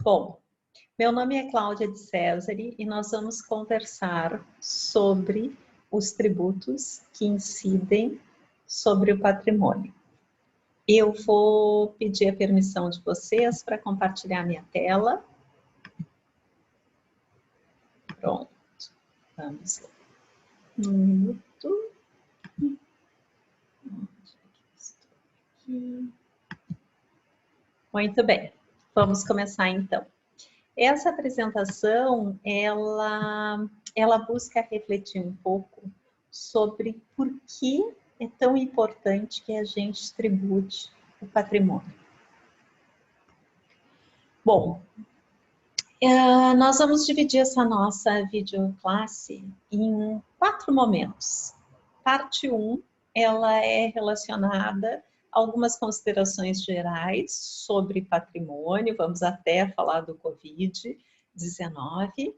Bom, meu nome é Cláudia de Césari e nós vamos conversar sobre os tributos que incidem sobre o patrimônio. Eu vou pedir a permissão de vocês para compartilhar minha tela. Pronto, vamos lá. Um minuto. Muito bem, vamos começar então. Essa apresentação, ela busca refletir um pouco sobre por que é tão importante que a gente tribute o patrimônio. Bom, nós vamos dividir essa nossa videoclasse em 4 momentos. Parte 1, ela é relacionada a algumas considerações gerais sobre patrimônio, vamos até falar do Covid-19.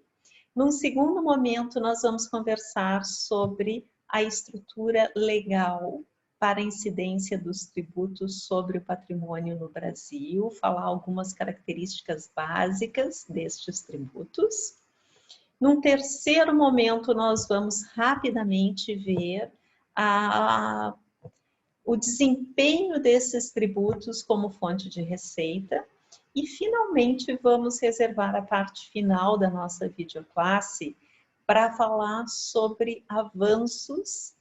Num segundo momento, nós vamos conversar sobre a estrutura legal para a incidência dos tributos sobre o patrimônio no Brasil, falar algumas características básicas destes tributos. Num terceiro momento, nós vamos rapidamente ver o desempenho desses tributos como fonte de receita. E, finalmente, vamos reservar a parte final da nossa videoclasse para falar sobre avanços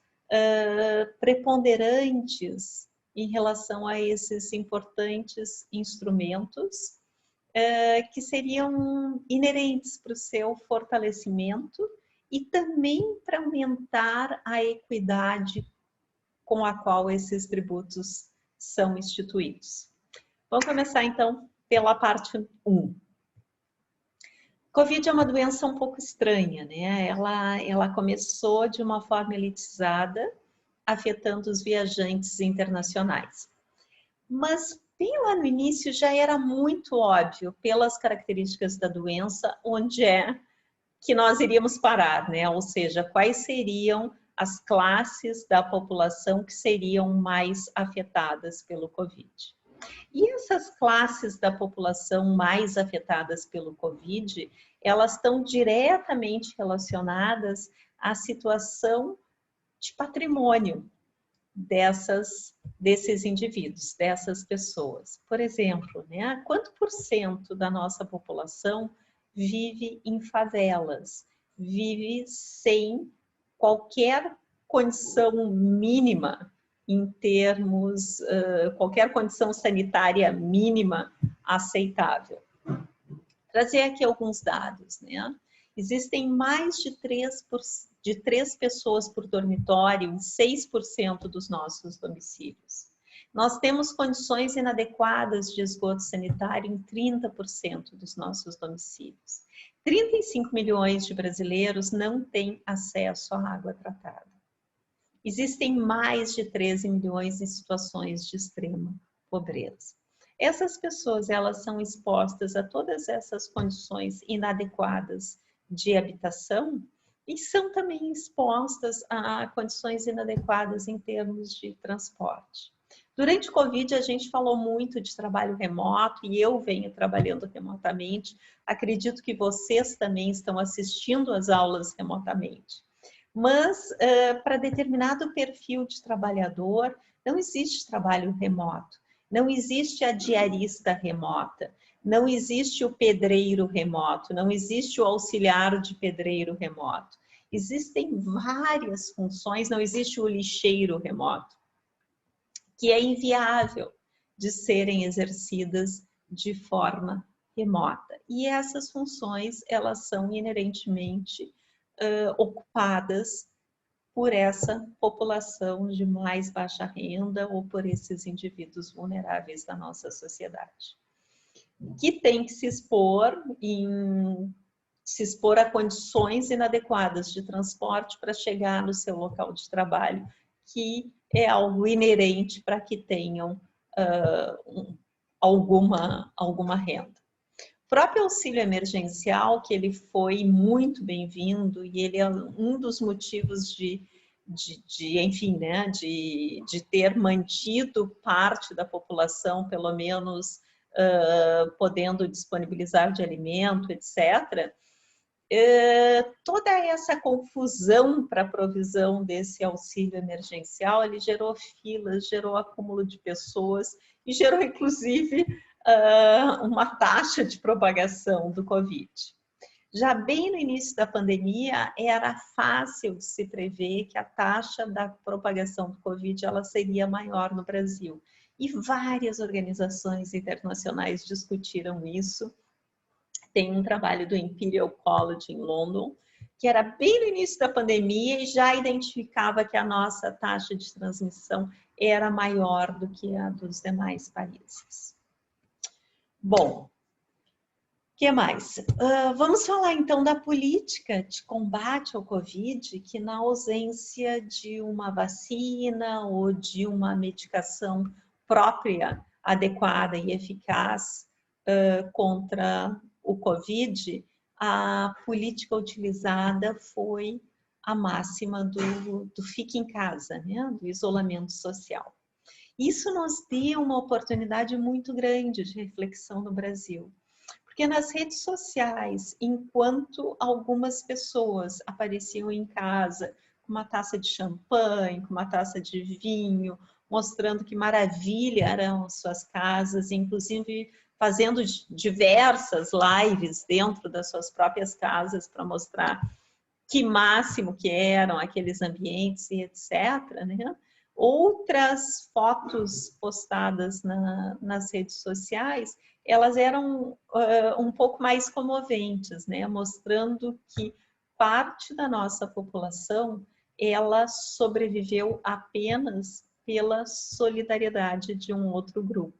preponderantes em relação a esses importantes instrumentos que seriam inerentes para o seu fortalecimento e também para aumentar a equidade com a qual esses tributos são instituídos. Vamos começar, então, pela parte 1. Covid é uma doença um pouco estranha, né? Ela começou de uma forma elitizada, afetando os viajantes internacionais. Mas, bem lá no início, já era muito óbvio, pelas características da doença, onde é que nós iríamos parar, né? Ou seja, quais seriam as classes da população que seriam mais afetadas pelo Covid. E essas classes da população mais afetadas pelo Covid, elas estão diretamente relacionadas à situação de patrimônio desses indivíduos, dessas pessoas. Por exemplo, né, quanto por cento da nossa população vive em favelas, vive sem qualquer condição mínima em termos, qualquer condição sanitária mínima aceitável. Trazer aqui alguns dados, né? Existem mais de 3 pessoas por dormitório em 6% dos nossos domicílios. Nós temos condições inadequadas de esgoto sanitário em 30% dos nossos domicílios. 35 milhões de brasileiros não têm acesso à água tratada. Existem mais de 13 milhões em situações de extrema pobreza. Essas pessoas, elas são expostas a todas essas condições inadequadas de habitação e são também expostas a condições inadequadas em termos de transporte. Durante o Covid, a gente falou muito de trabalho remoto e eu venho trabalhando remotamente. Acredito que vocês também estão assistindo às aulas remotamente. Mas, para determinado perfil de trabalhador, não existe trabalho remoto, não existe a diarista remota, não existe o pedreiro remoto, não existe o auxiliar de pedreiro remoto. Existem várias funções, não existe o lixeiro remoto, que é inviável de serem exercidas de forma remota. E essas funções, elas são inerentemente ocupadas por essa população de mais baixa renda ou por esses indivíduos vulneráveis da nossa sociedade, que tem que se expor a condições inadequadas de transporte para chegar no seu local de trabalho, que é algo inerente para que tenham alguma renda. O próprio auxílio emergencial, que ele foi muito bem-vindo e ele é um dos motivos de ter mantido parte da população, pelo menos podendo disponibilizar de alimento, etc., toda essa confusão para a provisão desse auxílio emergencial, ele gerou filas, gerou acúmulo de pessoas e gerou, inclusive, uma taxa de propagação do Covid. Já bem no início da pandemia, era fácil de se prever que a taxa da propagação do Covid ela seria maior no Brasil. E várias organizações internacionais discutiram isso. Tem um trabalho do Imperial College em London, que era bem no início da pandemia e já identificava que a nossa taxa de transmissão era maior do que a dos demais países. Bom, o que mais? Vamos falar então da política de combate ao Covid, que na ausência de uma vacina ou de uma medicação própria, adequada e eficaz contra o Covid, a política utilizada foi a máxima do fique em casa, né? Do isolamento social. Isso nos deu uma oportunidade muito grande de reflexão no Brasil. Porque nas redes sociais, enquanto algumas pessoas apareciam em casa com uma taça de champanhe, com uma taça de vinho, mostrando que maravilha eram suas casas, inclusive fazendo diversas lives dentro das suas próprias casas para mostrar que máximo que eram aqueles ambientes e etc., né? Outras fotos postadas nas redes sociais, elas eram um pouco mais comoventes, né? Mostrando que parte da nossa população, ela sobreviveu apenas pela solidariedade de um outro grupo,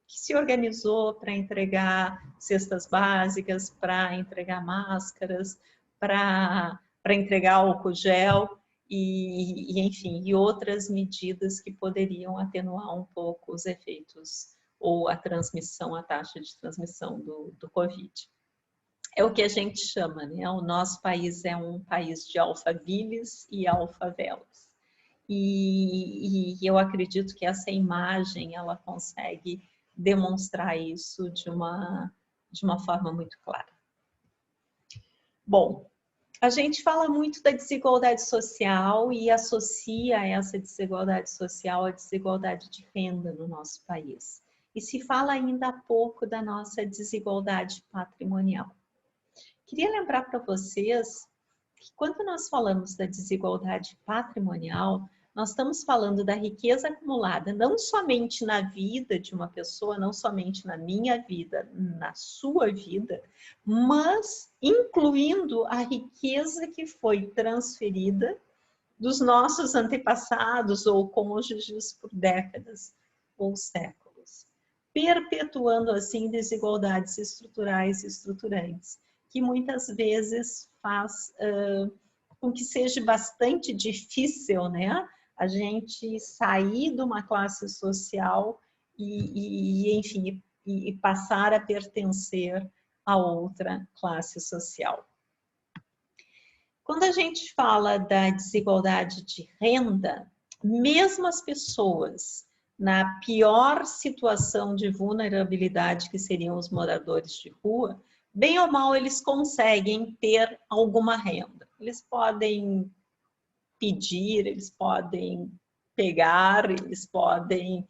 que se organizou para entregar cestas básicas, para entregar máscaras, para entregar álcool gel enfim, e outras medidas que poderiam atenuar um pouco os efeitos ou a transmissão, a taxa de transmissão do Covid. É o que a gente chama, né? O nosso país é um país de alfaviles e alfavelas. E eu acredito que essa imagem, ela consegue demonstrar isso de uma forma muito clara. Bom, a gente fala muito da desigualdade social e associa essa desigualdade social à desigualdade de renda no nosso país. E se fala ainda pouco da nossa desigualdade patrimonial. Queria lembrar para vocês que quando nós falamos da desigualdade patrimonial, nós estamos falando da riqueza acumulada não somente na vida de uma pessoa, não somente na minha vida, na sua vida, mas incluindo a riqueza que foi transferida dos nossos antepassados ou cônjuges por décadas ou séculos, perpetuando assim desigualdades estruturais e estruturantes, que muitas vezes faz com que seja bastante difícil, né, a gente sair de uma classe social enfim, e passar a pertencer a outra classe social. Quando a gente fala da desigualdade de renda, mesmo as pessoas na pior situação de vulnerabilidade, que seriam os moradores de rua, bem ou mal eles conseguem ter alguma renda. Eles podem pedir, eles podem pegar, eles podem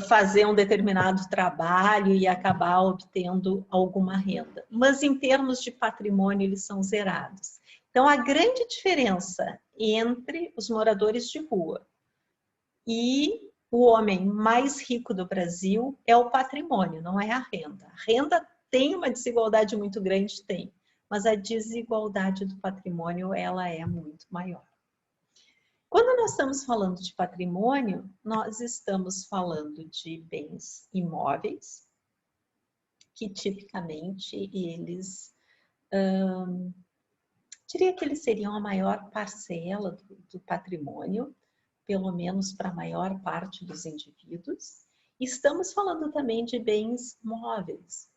fazer um determinado trabalho e acabar obtendo alguma renda. Mas em termos de patrimônio, eles são zerados. Então, a grande diferença entre os moradores de rua e o homem mais rico do Brasil é o patrimônio, não é a renda. A renda tem uma desigualdade muito grande, tem, mas a desigualdade do patrimônio, ela é muito maior. Quando nós estamos falando de patrimônio, nós estamos falando de bens imóveis, que tipicamente eles, diria que eles seriam a maior parcela do patrimônio, pelo menos para a maior parte dos indivíduos. Estamos falando também de bens móveis.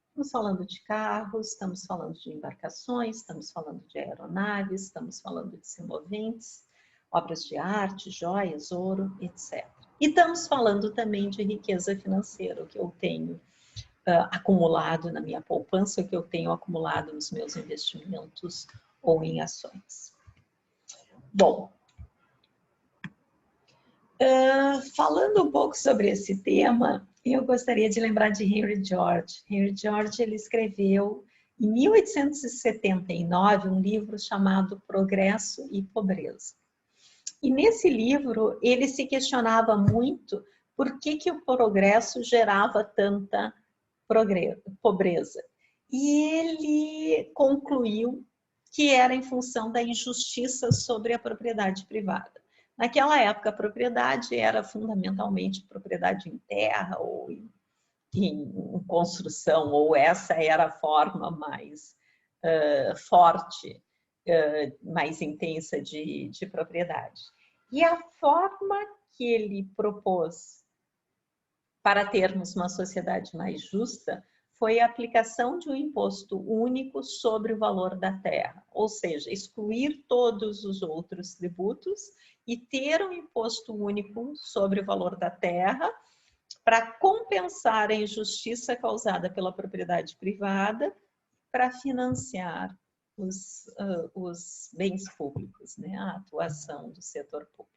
Estamos falando de carros, estamos falando de embarcações, estamos falando de aeronaves, estamos falando de semoventes, obras de arte, joias, ouro, etc. E estamos falando também de riqueza financeira, o que eu tenho acumulado na minha poupança, o que eu tenho acumulado nos meus investimentos ou em ações. Bom, falando um pouco sobre esse tema, eu gostaria de lembrar de Henry George. Henry George, ele escreveu em 1879 um livro chamado Progresso e Pobreza. E nesse livro ele se questionava muito por que o progresso gerava tanta pobreza. E ele concluiu que era em função da injustiça sobre a propriedade privada. Naquela época, a propriedade era fundamentalmente propriedade em terra ou em construção, ou essa era a forma mais forte, mais intensa de propriedade. E a forma que ele propôs para termos uma sociedade mais justa foi a aplicação de um imposto único sobre o valor da terra, ou seja, excluir todos os outros tributos e ter um imposto único sobre o valor da terra para compensar a injustiça causada pela propriedade privada para financiar os bens públicos, né? A atuação do setor público.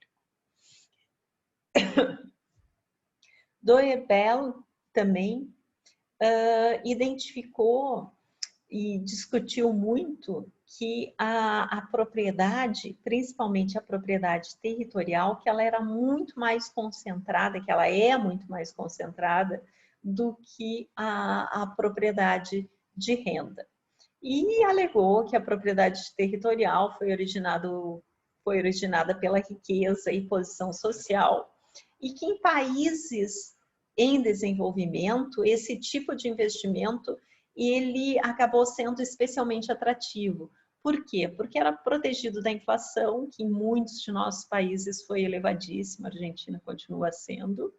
Doebel também identificou e discutiu muito que a propriedade, principalmente a propriedade territorial, que ela era muito mais concentrada, que ela é muito mais concentrada do que a propriedade de renda. E alegou que a propriedade territorial foi originada pela riqueza e posição social, e que em países em desenvolvimento, esse tipo de investimento ele acabou sendo especialmente atrativo. Por quê? Porque era protegido da inflação, que em muitos de nossos países foi elevadíssima, a Argentina continua sendo.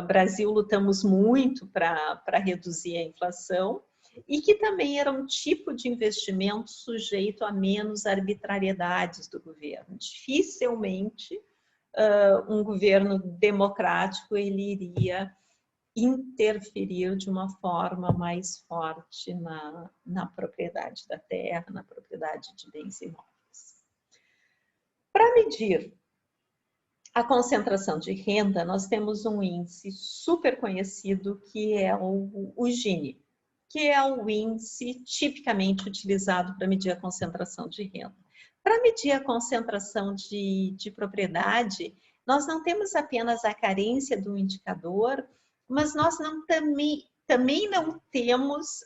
Brasil lutamos muito para reduzir a inflação, e que também era um tipo de investimento sujeito a menos arbitrariedades do governo. Dificilmente um governo democrático ele iria interferir de uma forma mais forte na propriedade da terra, na propriedade de bens imóveis. Para medir a concentração de renda, nós temos um índice super conhecido que é o Gini, que é o índice tipicamente utilizado para medir a concentração de renda. Para medir a concentração de propriedade, nós não temos apenas a carência do indicador, mas nós também não temos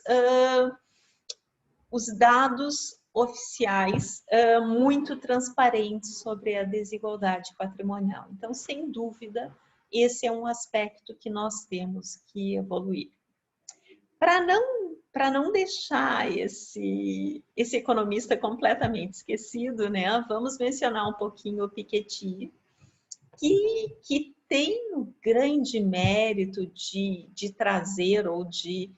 os dados oficiais muito transparentes sobre a desigualdade patrimonial. Então, sem dúvida, esse é um aspecto que nós temos que evoluir. Para não deixar esse economista completamente esquecido, né, vamos mencionar um pouquinho o Piketty, que tem um grande mérito de trazer ou de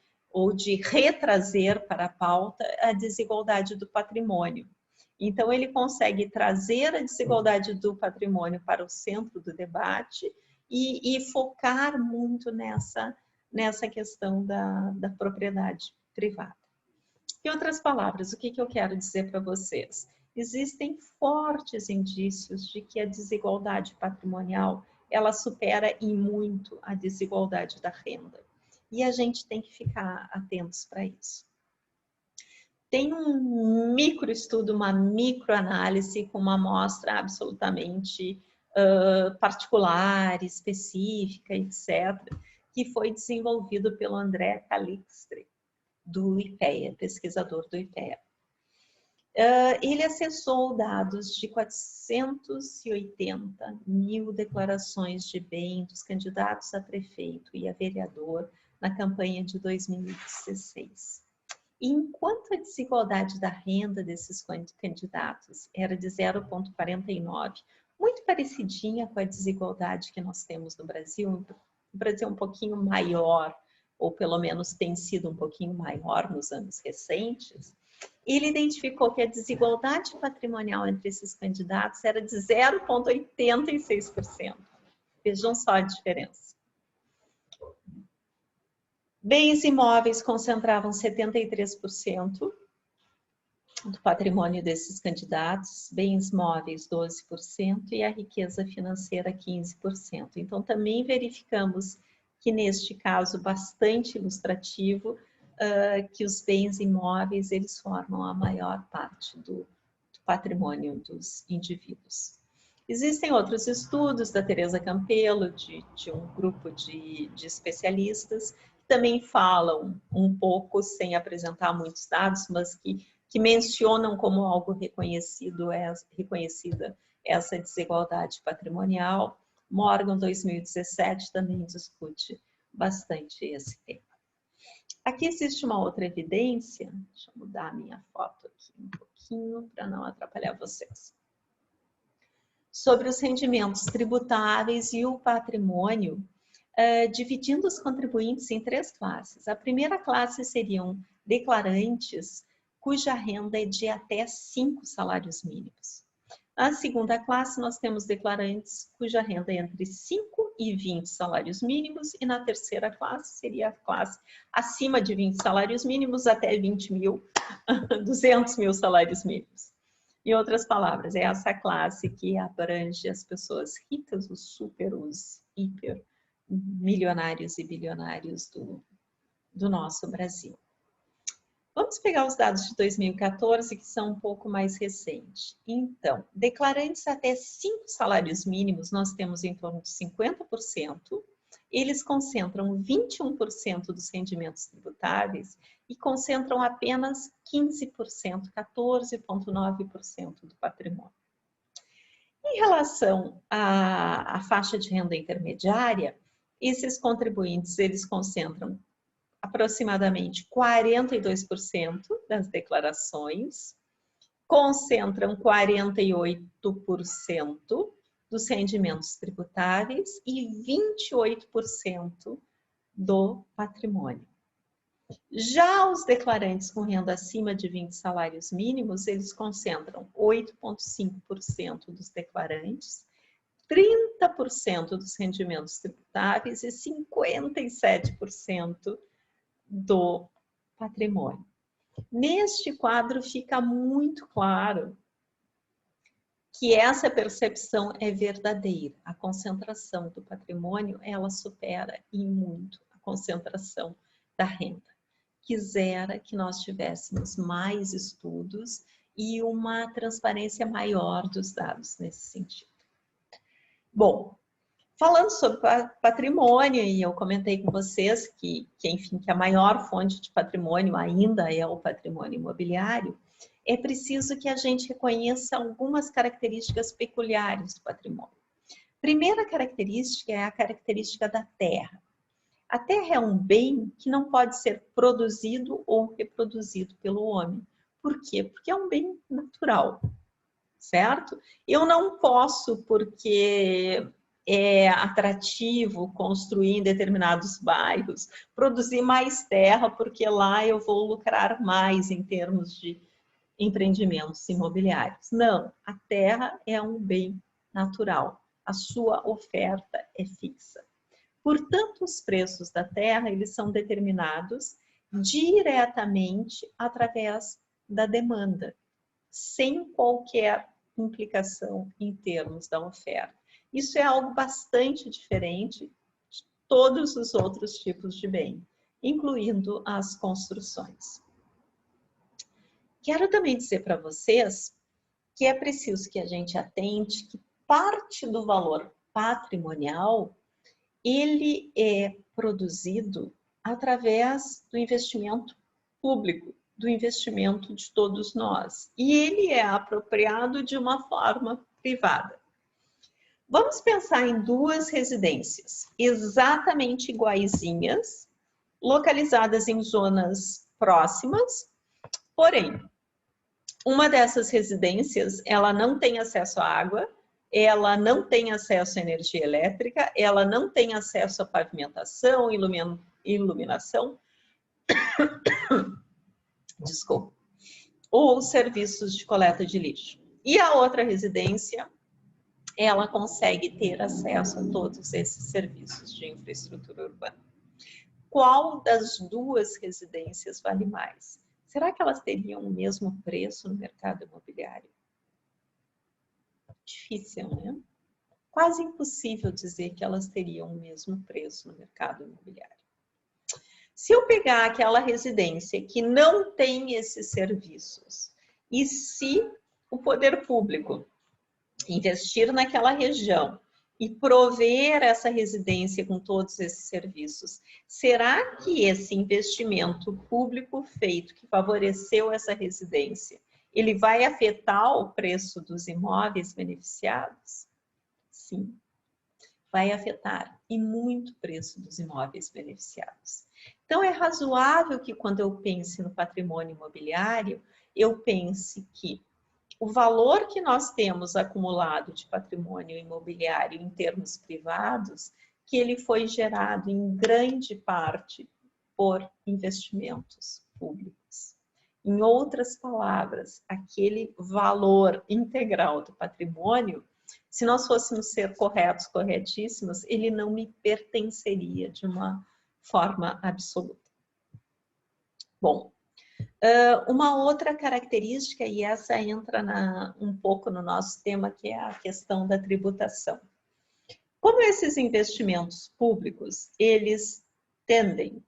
retrazer para a pauta a desigualdade do patrimônio. Então, ele consegue trazer a desigualdade do patrimônio para o centro do debate e focar muito nessa questão da propriedade privada. Em outras palavras, o que eu quero dizer para vocês? Existem fortes indícios de que a desigualdade patrimonial ela supera em muito a desigualdade da renda. E a gente tem que ficar atentos para isso. Tem um microestudo, uma microanálise com uma amostra absolutamente particular, específica, etc., que foi desenvolvido pelo André Calixtre, do IPEA, pesquisador do IPEA. Ele acessou dados de 480 mil declarações de bem dos candidatos a prefeito e a vereador na campanha de 2016. E enquanto a desigualdade da renda desses candidatos era de 0,49, muito parecidinha com a desigualdade que nós temos no Brasil, o Brasil é um pouquinho maior, ou pelo menos tem sido um pouquinho maior nos anos recentes, ele identificou que a desigualdade patrimonial entre esses candidatos era de 0,86%. Vejam só a diferença. Bens imóveis concentravam 73% do patrimônio desses candidatos, bens móveis 12% e a riqueza financeira 15%. Então, também verificamos que neste caso bastante ilustrativo, que os bens imóveis eles formam a maior parte do patrimônio dos indivíduos. Existem outros estudos da Teresa Campelo, de um grupo de especialistas, que também falam um pouco, sem apresentar muitos dados, mas que mencionam como algo reconhecida essa desigualdade patrimonial. Morgan, 2017, também discute bastante esse tema. Aqui existe uma outra evidência, deixa eu mudar a minha foto aqui um pouquinho para não atrapalhar vocês, sobre os rendimentos tributáveis e o patrimônio, dividindo os contribuintes em 3 classes. A primeira classe seriam declarantes cuja renda é de até 5 salários mínimos. Na segunda classe, nós temos declarantes cuja renda é entre 5 e 20 salários mínimos, e na terceira classe seria a classe acima de 20 salários mínimos até 20 mil, 200 mil salários mínimos. Em outras palavras, é essa classe que abrange as pessoas ricas, os super, os hiper, milionários e bilionários do nosso Brasil. Vamos pegar os dados de 2014, que são um pouco mais recentes. Então, declarantes até 5 salários mínimos, nós temos em torno de 50%. Eles concentram 21% dos rendimentos tributáveis e concentram apenas 15%, 14,9% do patrimônio. Em relação à faixa de renda intermediária, esses contribuintes, eles concentram aproximadamente 42% das declarações, concentram 48% dos rendimentos tributáveis e 28% do patrimônio. Já os declarantes com renda acima de 20 salários mínimos, eles concentram 8,5% dos declarantes, 30% dos rendimentos tributáveis e 57% do patrimônio. Neste quadro fica muito claro que essa percepção é verdadeira. A concentração do patrimônio, ela supera e muito a concentração da renda. Quisera que nós tivéssemos mais estudos e uma transparência maior dos dados nesse sentido. Bom, falando sobre patrimônio, e eu comentei com vocês que a maior fonte de patrimônio ainda é o patrimônio imobiliário, é preciso que a gente reconheça algumas características peculiares do patrimônio. Primeira característica é a característica da terra. A terra é um bem que não pode ser produzido ou reproduzido pelo homem. Por quê? Porque é um bem natural, certo? Eu não posso, porque é atrativo construir em determinados bairros, produzir mais terra, porque lá eu vou lucrar mais em termos de empreendimentos imobiliários. Não, a terra é um bem natural, a sua oferta é fixa. Portanto, os preços da terra, eles são determinados diretamente através da demanda, sem qualquer implicação em termos da oferta. Isso é algo bastante diferente de todos os outros tipos de bem, incluindo as construções. Quero também dizer para vocês que é preciso que a gente atente que parte do valor patrimonial, ele é produzido através do investimento público, do investimento de todos nós. E ele é apropriado de uma forma privada. Vamos pensar em 2 residências exatamente iguaizinhas, localizadas em zonas próximas, porém, uma dessas residências, ela não tem acesso à água, ela não tem acesso à energia elétrica, ela não tem acesso à pavimentação, iluminação, desculpa, ou serviços de coleta de lixo. E a outra residência, ela consegue ter acesso a todos esses serviços de infraestrutura urbana. Qual das duas residências vale mais? Será que elas teriam o mesmo preço no mercado imobiliário? Difícil, né? Quase impossível dizer que elas teriam o mesmo preço no mercado imobiliário. Se eu pegar aquela residência que não tem esses serviços, e se o poder público investir naquela região e prover essa residência com todos esses serviços, será que esse investimento público feito, que favoreceu essa residência, ele vai afetar o preço dos imóveis beneficiados? Sim, vai afetar, e muito, o preço dos imóveis beneficiados. Então, é razoável que quando eu pense no patrimônio imobiliário, eu pense que o valor que nós temos acumulado de patrimônio imobiliário em termos privados, que ele foi gerado em grande parte por investimentos públicos. Em outras palavras, aquele valor integral do patrimônio, se nós fôssemos ser corretos, corretíssimos, ele não me pertenceria de uma forma absoluta. Bom, uma outra característica, e essa entra um pouco no nosso tema, que é a questão da tributação. Como esses investimentos públicos, eles tendem,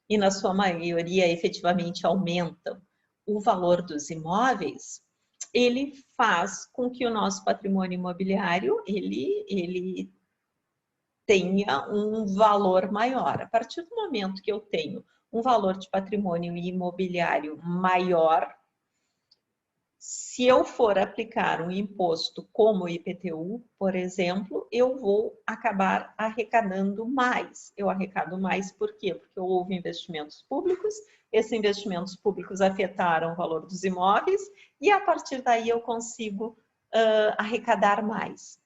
e na sua maioria efetivamente aumentam o valor dos imóveis, ele faz com que o nosso patrimônio imobiliário, ele tenha um valor maior. A partir do momento que eu tenho um valor de patrimônio imobiliário maior, se eu for aplicar um imposto como o IPTU, por exemplo, eu vou acabar arrecadando mais. Eu arrecado mais por quê? Porque houve investimentos públicos, esses investimentos públicos afetaram o valor dos imóveis e a partir daí eu consigo arrecadar mais.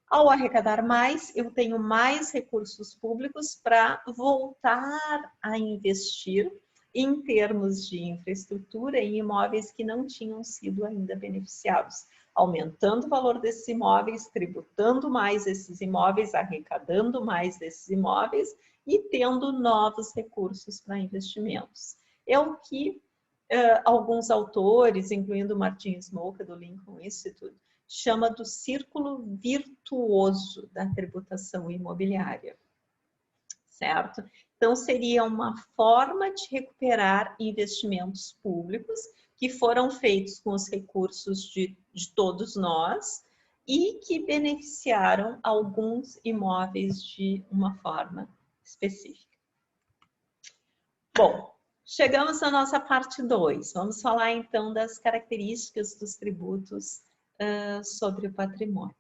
Ao arrecadar mais, eu tenho mais recursos públicos para voltar a investir em termos de infraestrutura em imóveis que não tinham sido ainda beneficiados, aumentando o valor desses imóveis, tributando mais esses imóveis, arrecadando mais desses imóveis e tendo novos recursos para investimentos. É o que alguns autores, incluindo Martin Smoker, do Lincoln Institute, chama do círculo virtuoso da tributação imobiliária, certo? Então, seria uma forma de recuperar investimentos públicos que foram feitos com os recursos de todos nós e que beneficiaram alguns imóveis de uma forma específica. Bom, chegamos à nossa parte 2. Vamos falar, então, das características dos tributos sobre o patrimônio.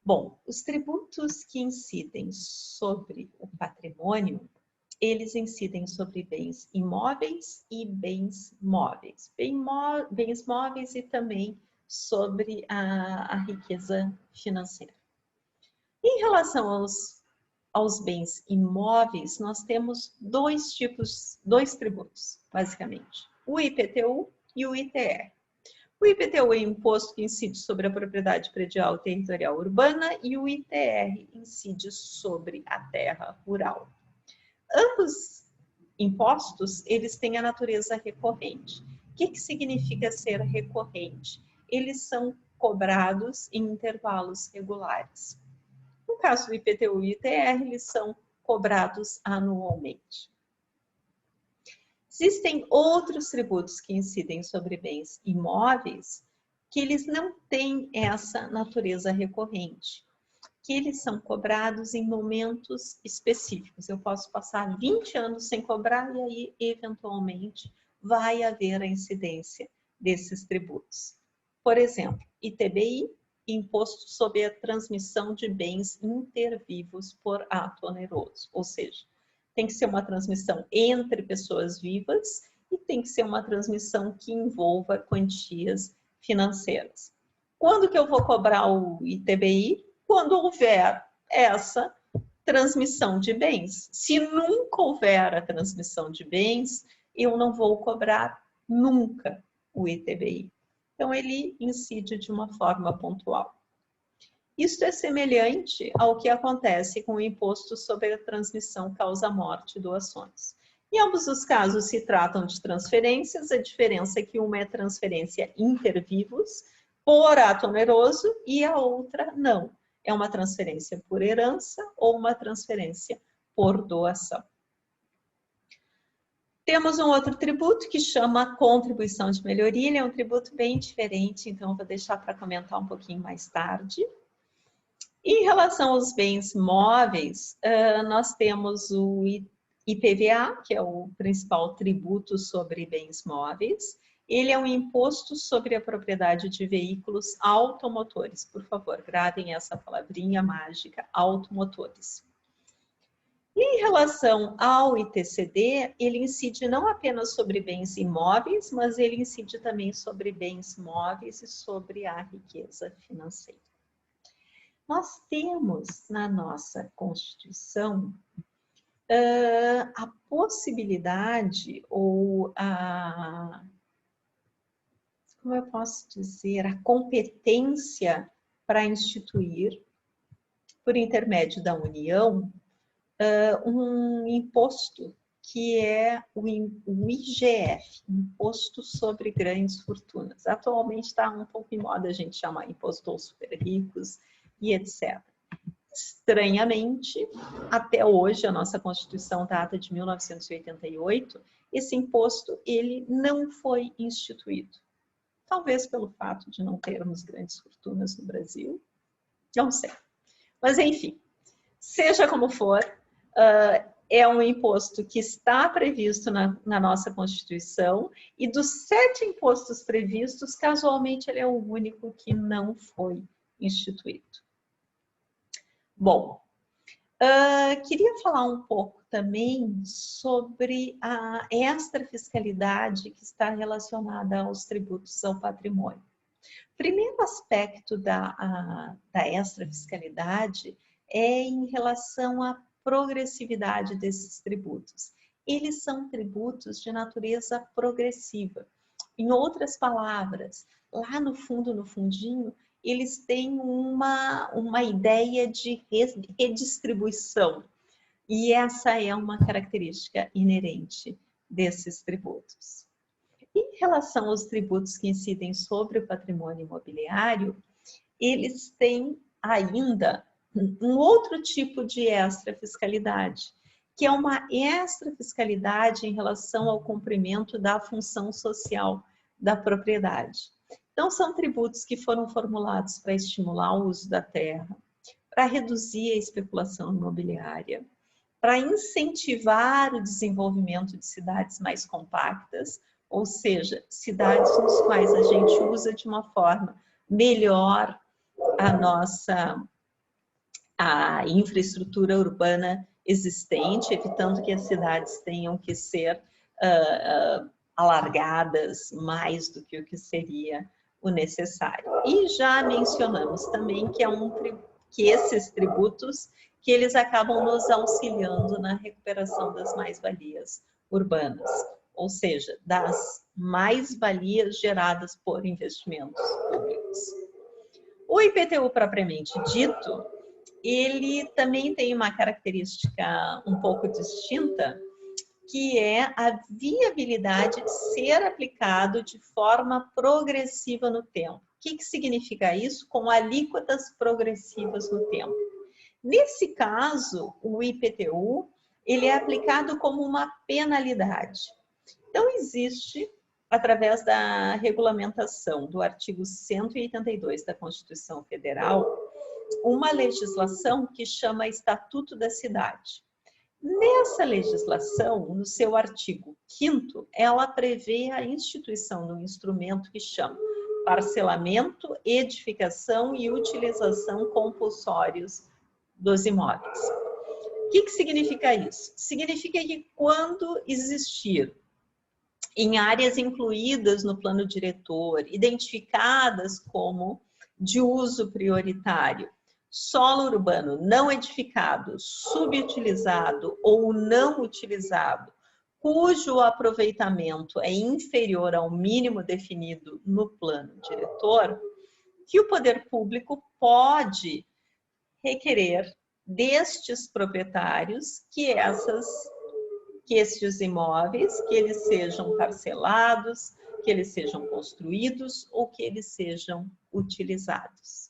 Bom, os tributos que incidem sobre o patrimônio, eles incidem sobre bens imóveis e bens móveis. Bens móveis e também sobre a riqueza financeira. Em relação aos bens imóveis, nós temos dois tributos, basicamente. O IPTU e o ITR. O IPTU é o imposto que incide sobre a propriedade predial e territorial urbana e o ITR incide sobre a terra rural. Ambos impostos, eles têm a natureza recorrente. O que significa ser recorrente? Eles são cobrados em intervalos regulares. No caso do IPTU e ITR, eles são cobrados anualmente. Existem outros tributos que incidem sobre bens imóveis que eles não têm essa natureza recorrente, que eles são cobrados em momentos específicos. Eu posso passar 20 anos sem cobrar e aí, eventualmente, vai haver a incidência desses tributos. Por exemplo, ITBI, Imposto sobre a Transmissão de Bens Intervivos por Ato Oneroso, ou seja, tem que ser uma transmissão entre pessoas vivas e tem que ser uma transmissão que envolva quantias financeiras. Quando que eu vou cobrar o ITBI? Quando houver essa transmissão de bens. Se nunca houver a transmissão de bens, eu não vou cobrar nunca o ITBI. Então, ele incide de uma forma pontual. Isto é semelhante ao que acontece com o imposto sobre a transmissão causa-morte e doações. Em ambos os casos se tratam de transferências, a diferença é que uma é transferência inter vivos, por ato oneroso, e a outra não. É uma transferência por herança ou uma transferência por doação. Temos um outro tributo que chama contribuição de melhoria. Ele é um tributo bem diferente, então eu vou deixar para comentar um pouquinho mais tarde. Em relação aos bens móveis, nós temos o IPVA, que é o principal tributo sobre bens móveis. Ele é um imposto sobre a propriedade de veículos automotores. Por favor, gravem essa palavrinha mágica, automotores. E em relação ao ITCD, ele incide não apenas sobre bens imóveis, mas ele incide também sobre bens móveis e sobre a riqueza financeira. Nós temos na nossa Constituição a possibilidade ou como eu posso dizer, a competência para instituir, por intermédio da União, um imposto que é o IGF, Imposto sobre Grandes Fortunas. Atualmente está um pouco em moda a gente chamar imposto aos super ricos e etc. Estranhamente, até hoje, a nossa Constituição data de 1988, esse imposto ele não foi instituído. Talvez pelo fato de não termos grandes fortunas no Brasil, não sei. Mas enfim, seja como for, é um imposto que está previsto na nossa Constituição e dos 7 impostos previstos, casualmente ele é o único que não foi instituído. Bom, queria falar um pouco também sobre a extrafiscalidade que está relacionada aos tributos ao patrimônio. O primeiro aspecto da extrafiscalidade é em relação à progressividade desses tributos. Eles são tributos de natureza progressiva. Em outras palavras, lá no fundo, no fundinho, eles têm uma ideia de redistribuição. E essa é uma característica inerente desses tributos. Em relação aos tributos que incidem sobre o patrimônio imobiliário, eles têm ainda um outro tipo de extrafiscalidade, que é uma extrafiscalidade em relação ao cumprimento da função social da propriedade. Então, são tributos que foram formulados para estimular o uso da terra, para reduzir a especulação imobiliária, para incentivar o desenvolvimento de cidades mais compactas, ou seja, cidades nos quais a gente usa de uma forma melhor a infraestrutura urbana existente, evitando que as cidades tenham que ser alargadas mais do que o que seria o necessário. E já mencionamos também que esses tributos, que eles acabam nos auxiliando na recuperação das mais-valias urbanas, ou seja, das mais-valias geradas por investimentos públicos. O IPTU propriamente dito, ele também tem uma característica um pouco distinta, que é a viabilidade de ser aplicado de forma progressiva no tempo. O que significa isso? Com alíquotas progressivas no tempo. Nesse caso, o IPTU, ele é aplicado como uma penalidade. Então, existe, através da regulamentação do artigo 182 da Constituição Federal, uma legislação que chama Estatuto da Cidade. Nessa legislação, no seu artigo 5º, ela prevê a instituição de um instrumento que chama parcelamento, edificação e utilização compulsórios dos imóveis. O que significa isso? Significa que quando existir em áreas incluídas no plano diretor, identificadas como de uso prioritário, solo urbano não edificado, subutilizado ou não utilizado, cujo aproveitamento é inferior ao mínimo definido no plano diretor, que o poder público pode requerer destes proprietários que estes imóveis, que eles sejam parcelados, que eles sejam construídos ou que eles sejam utilizados.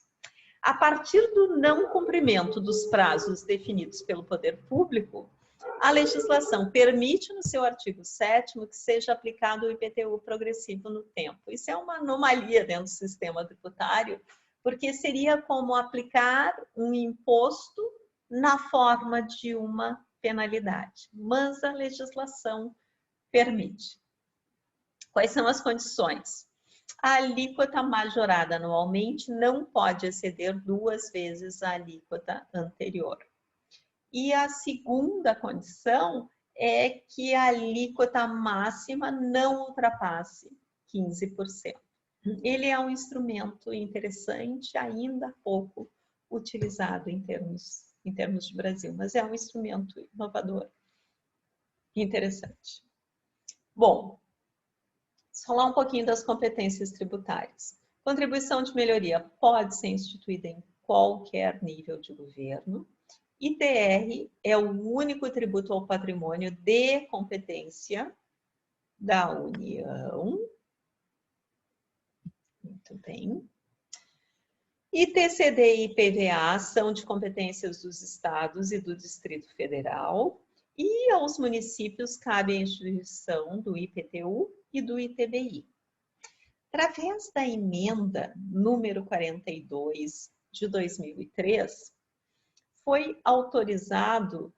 A partir do não cumprimento dos prazos definidos pelo poder público, a legislação permite, no seu artigo 7º, que seja aplicado o IPTU progressivo no tempo. Isso é uma anomalia dentro do sistema tributário, porque seria como aplicar um imposto na forma de uma penalidade, mas a legislação permite. Quais são as condições? A alíquota majorada anualmente não pode exceder 2 vezes a alíquota anterior. E a segunda condição é que a alíquota máxima não ultrapasse 15%. Ele é um instrumento interessante, ainda pouco utilizado em termos de Brasil, mas é um instrumento inovador, interessante. Bom, vamos falar um pouquinho das competências tributárias. Contribuição de melhoria pode ser instituída em qualquer nível de governo. ITR é o único tributo ao patrimônio de competência da União. Muito bem. ITCD e IPVA são de competências dos estados e do Distrito Federal. E aos municípios cabe a instituição do IPTU e do ITBI. Através da emenda número 42 de 2003, foi autorizado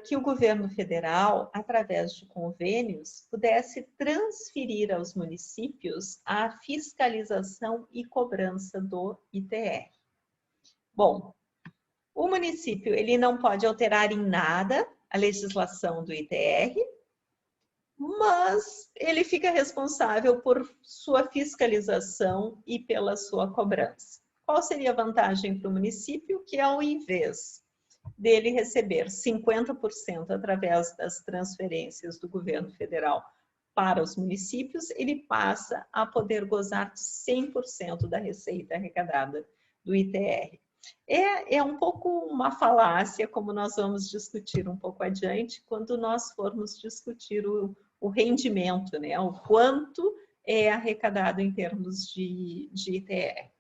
que o governo federal, através de convênios, pudesse transferir aos municípios a fiscalização e cobrança do ITR. Bom, o município ele não pode alterar em nada a legislação do ITR, mas ele fica responsável por sua fiscalização e pela sua cobrança. Qual seria a vantagem para o município? Que ao invés dele receber 50% através das transferências do governo federal para os municípios, ele passa a poder gozar de 100% da receita arrecadada do ITR. É um pouco uma falácia, como nós vamos discutir um pouco adiante, quando nós formos discutir o rendimento, né? O quanto é arrecadado em termos de ITR.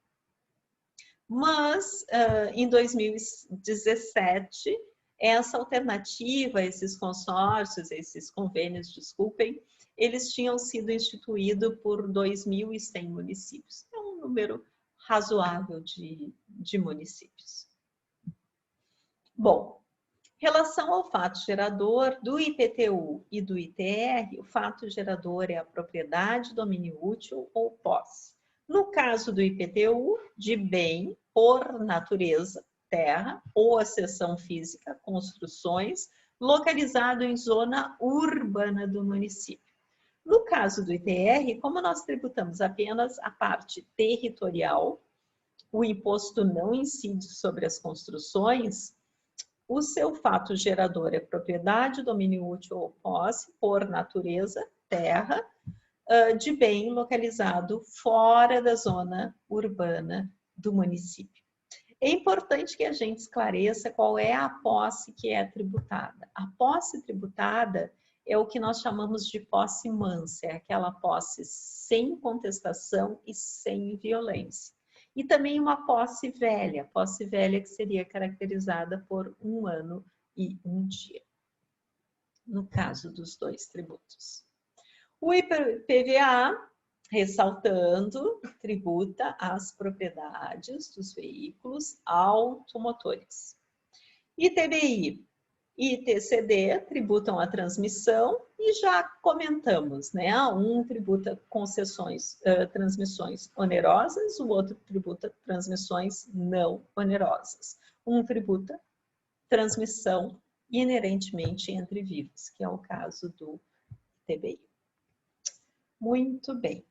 Mas, em 2017, essa alternativa, esses consórcios, esses convênios, desculpem, eles tinham sido instituídos por 2.100 municípios. É um número razoável de municípios. Bom, em relação ao fato gerador do IPTU e do ITR, o fato gerador é a propriedade, domínio útil ou posse. No caso do IPTU, de bem por natureza, terra ou acessão física, construções, localizado em zona urbana do município. No caso do ITR, como nós tributamos apenas a parte territorial, o imposto não incide sobre as construções, o seu fato gerador é propriedade, domínio útil ou posse, por natureza, terra, de bem localizado fora da zona urbana do município. É importante que a gente esclareça qual é a posse que é tributada. A posse tributada é o que nós chamamos de posse mansa, é aquela posse sem contestação e sem violência. E também uma posse velha que seria caracterizada por 1 ano e 1 dia, no caso dos dois tributos. O IPVA, ressaltando, tributa as propriedades dos veículos automotores. ITBI e ITCD tributam a transmissão e já comentamos, né? Um tributa concessões, transmissões onerosas, o outro tributa transmissões não onerosas. Um tributa transmissão inerentemente entre vivos, que é o caso do ITBI. Muito bem.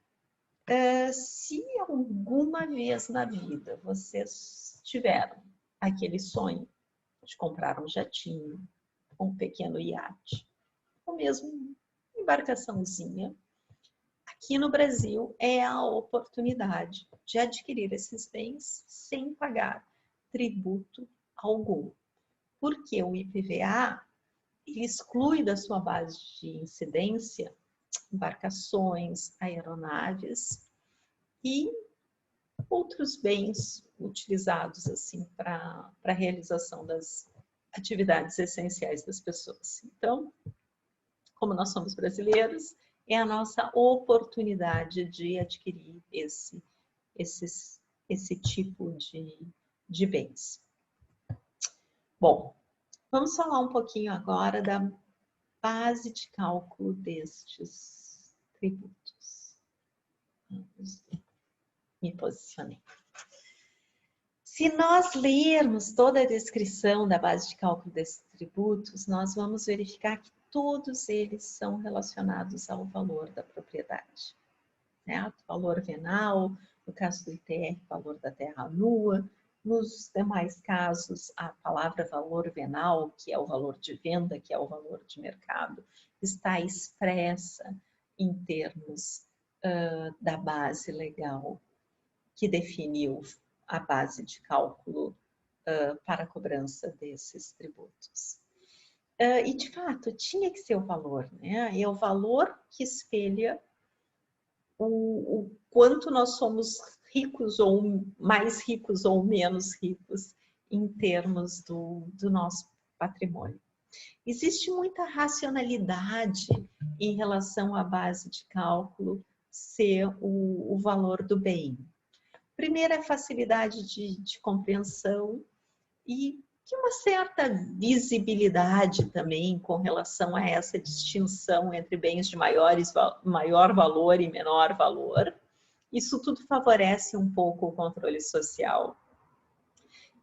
Se alguma vez na vida vocês tiveram aquele sonho de comprar um jatinho, um pequeno iate, ou mesmo embarcaçãozinha, aqui no Brasil é a oportunidade de adquirir esses bens sem pagar tributo algum. Porque o IPVA exclui da sua base de incidência embarcações, aeronaves e outros bens utilizados assim para a realização das atividades essenciais das pessoas. Então, como nós somos brasileiros, é a nossa oportunidade de adquirir esse tipo de bens. Bom, vamos falar um pouquinho agora da base de cálculo destes tributos. Me posicionei. Se nós lermos toda a descrição da base de cálculo desses tributos, nós vamos verificar que todos eles são relacionados ao valor da propriedade. Certo? Valor venal, no caso do ITR, valor da terra nua. Nos demais casos, a palavra valor venal, que é o valor de venda, que é o valor de mercado, está expressa em termos da base legal que definiu a base de cálculo para a cobrança desses tributos. E, de fato, tinha que ser o valor, né? É o valor que espelha o quanto nós somos ricos ou mais ricos ou menos ricos em termos do nosso patrimônio. Existe muita racionalidade em relação à base de cálculo ser o valor do bem. Primeiro, a facilidade de compreensão e de uma certa visibilidade também com relação a essa distinção entre bens de maior valor e menor valor. Isso tudo favorece um pouco o controle social.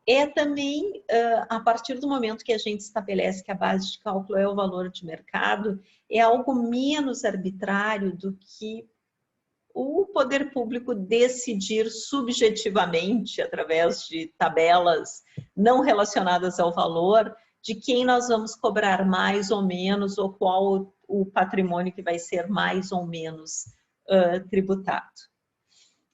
É também, a partir do momento que a gente estabelece que a base de cálculo é o valor de mercado, é algo menos arbitrário do que o poder público decidir subjetivamente, através de tabelas não relacionadas ao valor, de quem nós vamos cobrar mais ou menos, ou qual o patrimônio que vai ser mais ou menos tributado.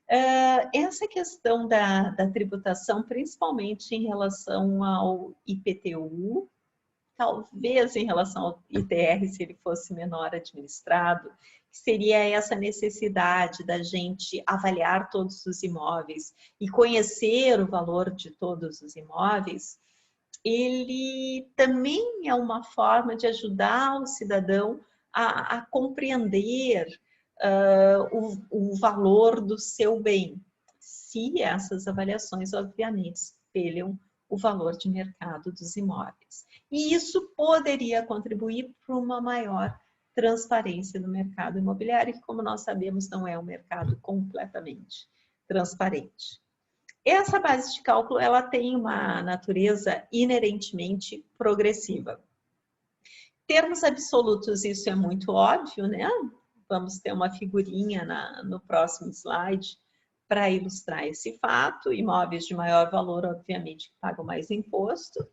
Essa questão da tributação, principalmente em relação ao IPTU, talvez em relação ao ITR, se ele fosse menor administrado, seria essa necessidade da gente avaliar todos os imóveis e conhecer o valor de todos os imóveis, ele também é uma forma de ajudar o cidadão a compreender o valor do seu bem, se essas avaliações, obviamente, espelham o valor de mercado dos imóveis. E isso poderia contribuir para uma maior transparência no mercado imobiliário, que, como nós sabemos, não é um mercado completamente transparente. Essa base de cálculo, ela tem uma natureza inerentemente progressiva. Em termos absolutos, isso é muito óbvio, né? Vamos ter uma figurinha no próximo slide para ilustrar esse fato. Imóveis de maior valor, obviamente, pagam mais imposto.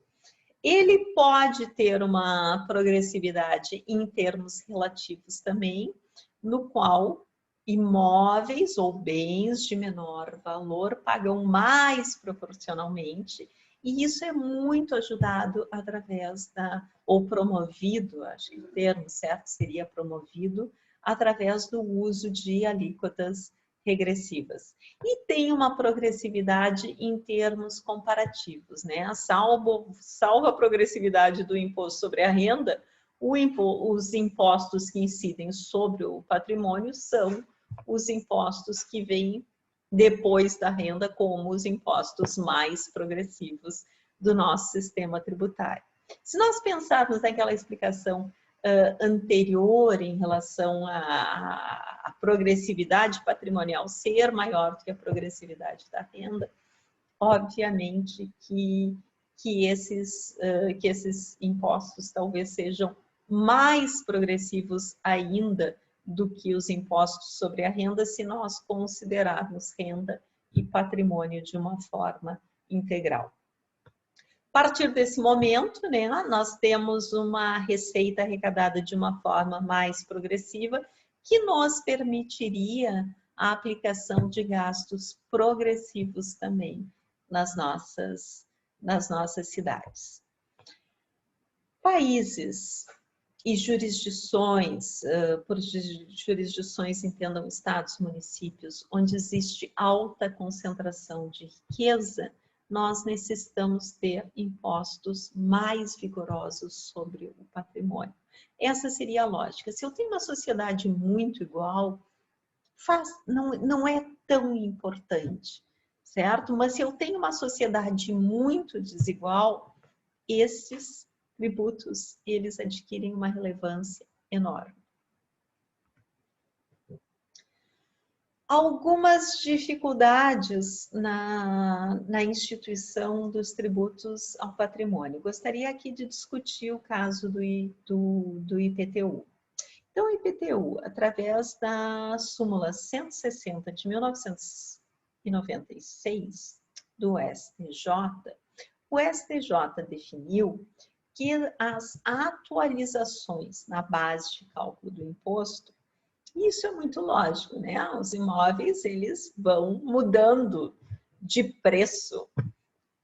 Ele pode ter uma progressividade em termos relativos também, no qual imóveis ou bens de menor valor pagam mais proporcionalmente, e isso é muito ajudado através ou promovido, acho que o termo certo seria promovido, através do uso de alíquotas regressivas. E tem uma progressividade em termos comparativos, né? Salvo a progressividade do imposto sobre a renda, os impostos que incidem sobre o patrimônio são os impostos que vêm depois da renda, como os impostos mais progressivos do nosso sistema tributário. Se nós pensarmos naquela explicação anterior em relação à progressividade patrimonial ser maior do que a progressividade da renda, obviamente que esses impostos talvez sejam mais progressivos ainda do que os impostos sobre a renda, se nós considerarmos renda e patrimônio de uma forma integral. A partir desse momento, né, nós temos uma receita arrecadada de uma forma mais progressiva, que nos permitiria a aplicação de gastos progressivos também nas nossas nas nossas cidades. Países e jurisdições, por jurisdições entendam estados, municípios, onde existe alta concentração de riqueza, nós necessitamos ter impostos mais vigorosos sobre o patrimônio. Essa seria a lógica. Se eu tenho uma sociedade muito igual, não é tão importante, certo? Mas se eu tenho uma sociedade muito desigual, esses tributos, eles adquirem uma relevância enorme. Algumas dificuldades na instituição dos tributos ao patrimônio. Gostaria aqui de discutir o caso do IPTU. Então, o IPTU, através da súmula 160 de 1996 do STJ, o STJ definiu que as atualizações na base de cálculo do imposto, isso é muito lógico, né? Os imóveis, eles vão mudando de preço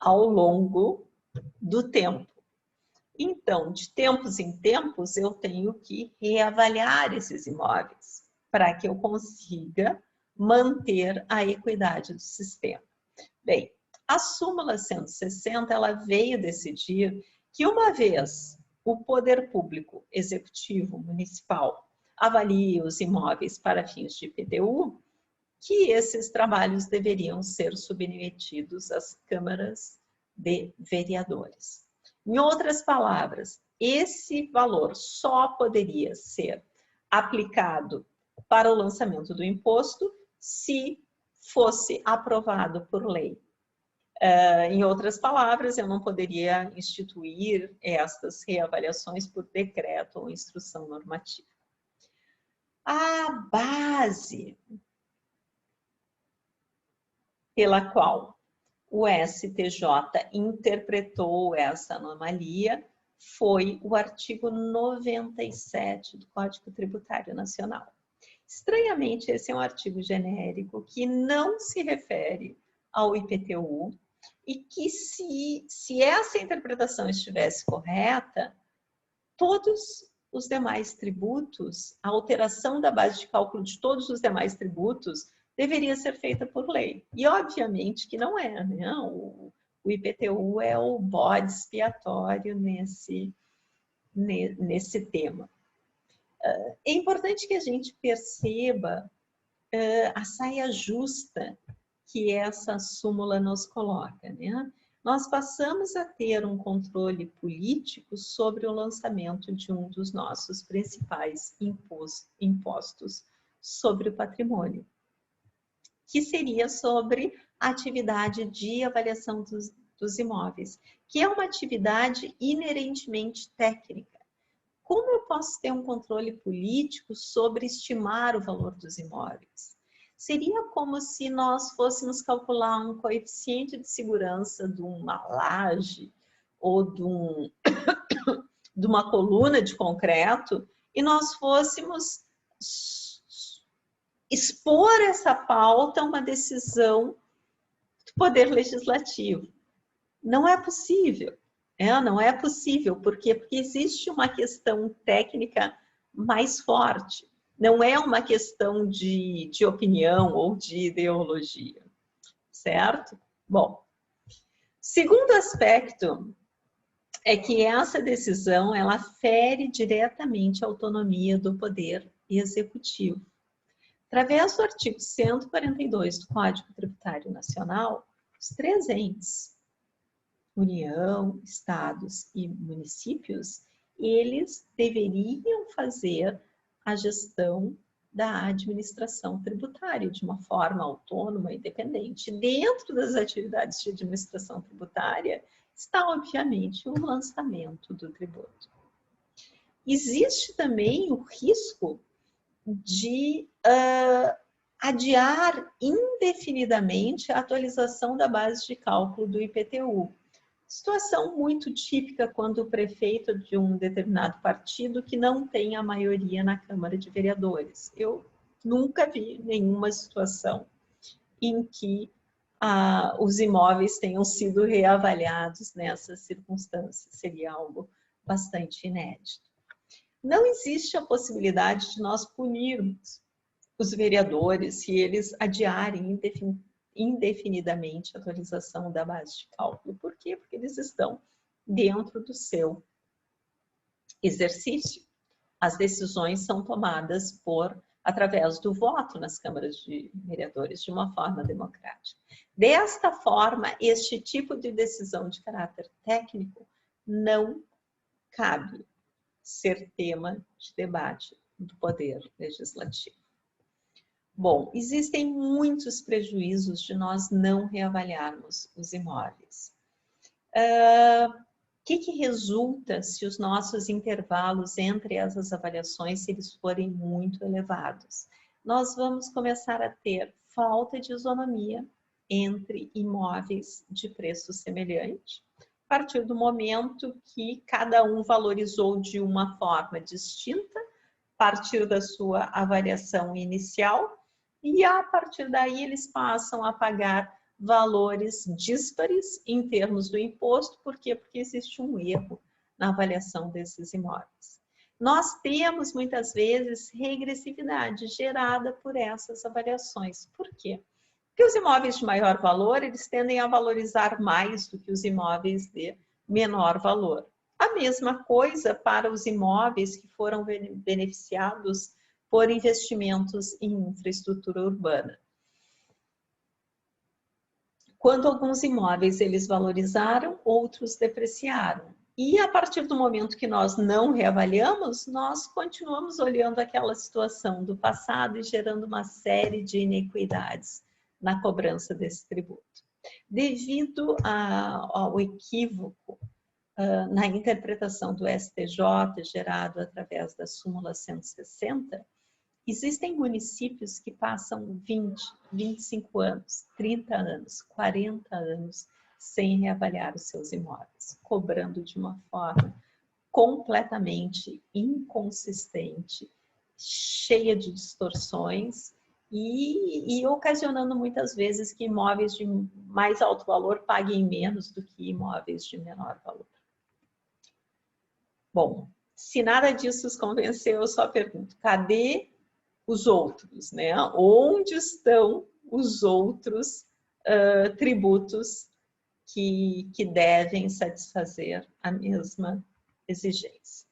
ao longo do tempo. Então, de tempos em tempos, eu tenho que reavaliar esses imóveis para que eu consiga manter a equidade do sistema. Bem, a súmula 160, ela veio decidir que uma vez o poder público executivo municipal avalie os imóveis para fins de IPTU, que esses trabalhos deveriam ser submetidos às câmaras de vereadores. Em outras palavras, esse valor só poderia ser aplicado para o lançamento do imposto se fosse aprovado por lei. Em outras palavras, eu não poderia instituir estas reavaliações por decreto ou instrução normativa. A base pela qual o STJ interpretou essa anomalia foi o artigo 97 do Código Tributário Nacional. Estranhamente, esse é um artigo genérico que não se refere ao IPTU e que, se essa interpretação estivesse correta, todos os demais tributos, a alteração da base de cálculo de todos os demais tributos deveria ser feita por lei. E, obviamente, que não é, né? O IPTU é o bode expiatório nesse tema. É importante que a gente perceba a saia justa que essa súmula nos coloca, né? Nós passamos a ter um controle político sobre o lançamento de um dos nossos principais impostos sobre o patrimônio, que seria sobre a atividade de avaliação dos imóveis, que é uma atividade inerentemente técnica. Como eu posso ter um controle político sobre estimar o valor dos imóveis? Seria como se nós fôssemos calcular um coeficiente de segurança de uma laje ou de uma coluna de concreto e nós fôssemos expor essa pauta a uma decisão do Poder Legislativo. Não é possível. Não é possível, porque existe uma questão técnica mais forte. Não é uma questão de opinião ou de ideologia, certo? Bom, segundo aspecto é que essa decisão, ela fere diretamente a autonomia do Poder Executivo. Através do artigo 142 do Código Tributário Nacional, os três entes, União, estados e municípios, eles deveriam fazer a gestão da administração tributária de uma forma autônoma e independente. Dentro das atividades de administração tributária está, obviamente, o lançamento do tributo. Existe também o risco de adiar indefinidamente a atualização da base de cálculo do IPTU. Situação muito típica quando o prefeito de um determinado partido que não tem a maioria na Câmara de Vereadores. Eu nunca vi nenhuma situação em que os imóveis tenham sido reavaliados nessas circunstâncias. Seria algo bastante inédito. Não existe a possibilidade de nós punirmos os vereadores se eles adiarem indefinidamente a atualização da base de cálculo. Por quê? Porque eles estão dentro do seu exercício. As decisões são tomadas através do voto nas câmaras de vereadores, de uma forma democrática. Desta forma, este tipo de decisão de caráter técnico não cabe ser tema de debate do Poder Legislativo. Bom, existem muitos prejuízos de nós não reavaliarmos os imóveis. O que resulta se os nossos intervalos entre essas avaliações, se eles forem muito elevados? Nós vamos começar a ter falta de isonomia entre imóveis de preço semelhante, a partir do momento que cada um valorizou de uma forma distinta, a partir da sua avaliação inicial, e a partir daí eles passam a pagar valores díspares em termos do imposto. Por quê? Porque existe um erro na avaliação desses imóveis. Nós temos, muitas vezes, regressividade gerada por essas avaliações. Por quê? Porque os imóveis de maior valor, eles tendem a valorizar mais do que os imóveis de menor valor. A mesma coisa para os imóveis que foram beneficiados por investimentos em infraestrutura urbana. Quando alguns imóveis eles valorizaram, outros depreciaram. E a partir do momento que nós não reavaliamos, nós continuamos olhando aquela situação do passado e gerando uma série de inequidades na cobrança desse tributo. Devido ao equívoco na interpretação do STJ, gerado através da súmula 160, existem municípios que passam 20, 25 anos, 30 anos, 40 anos sem reavaliar os seus imóveis, cobrando de uma forma completamente inconsistente, cheia de distorções e ocasionando muitas vezes que imóveis de mais alto valor paguem menos do que imóveis de menor valor. Bom, se nada disso os convenceu, eu só pergunto, cadê os outros, né? Onde estão os outros tributos que devem satisfazer a mesma exigência?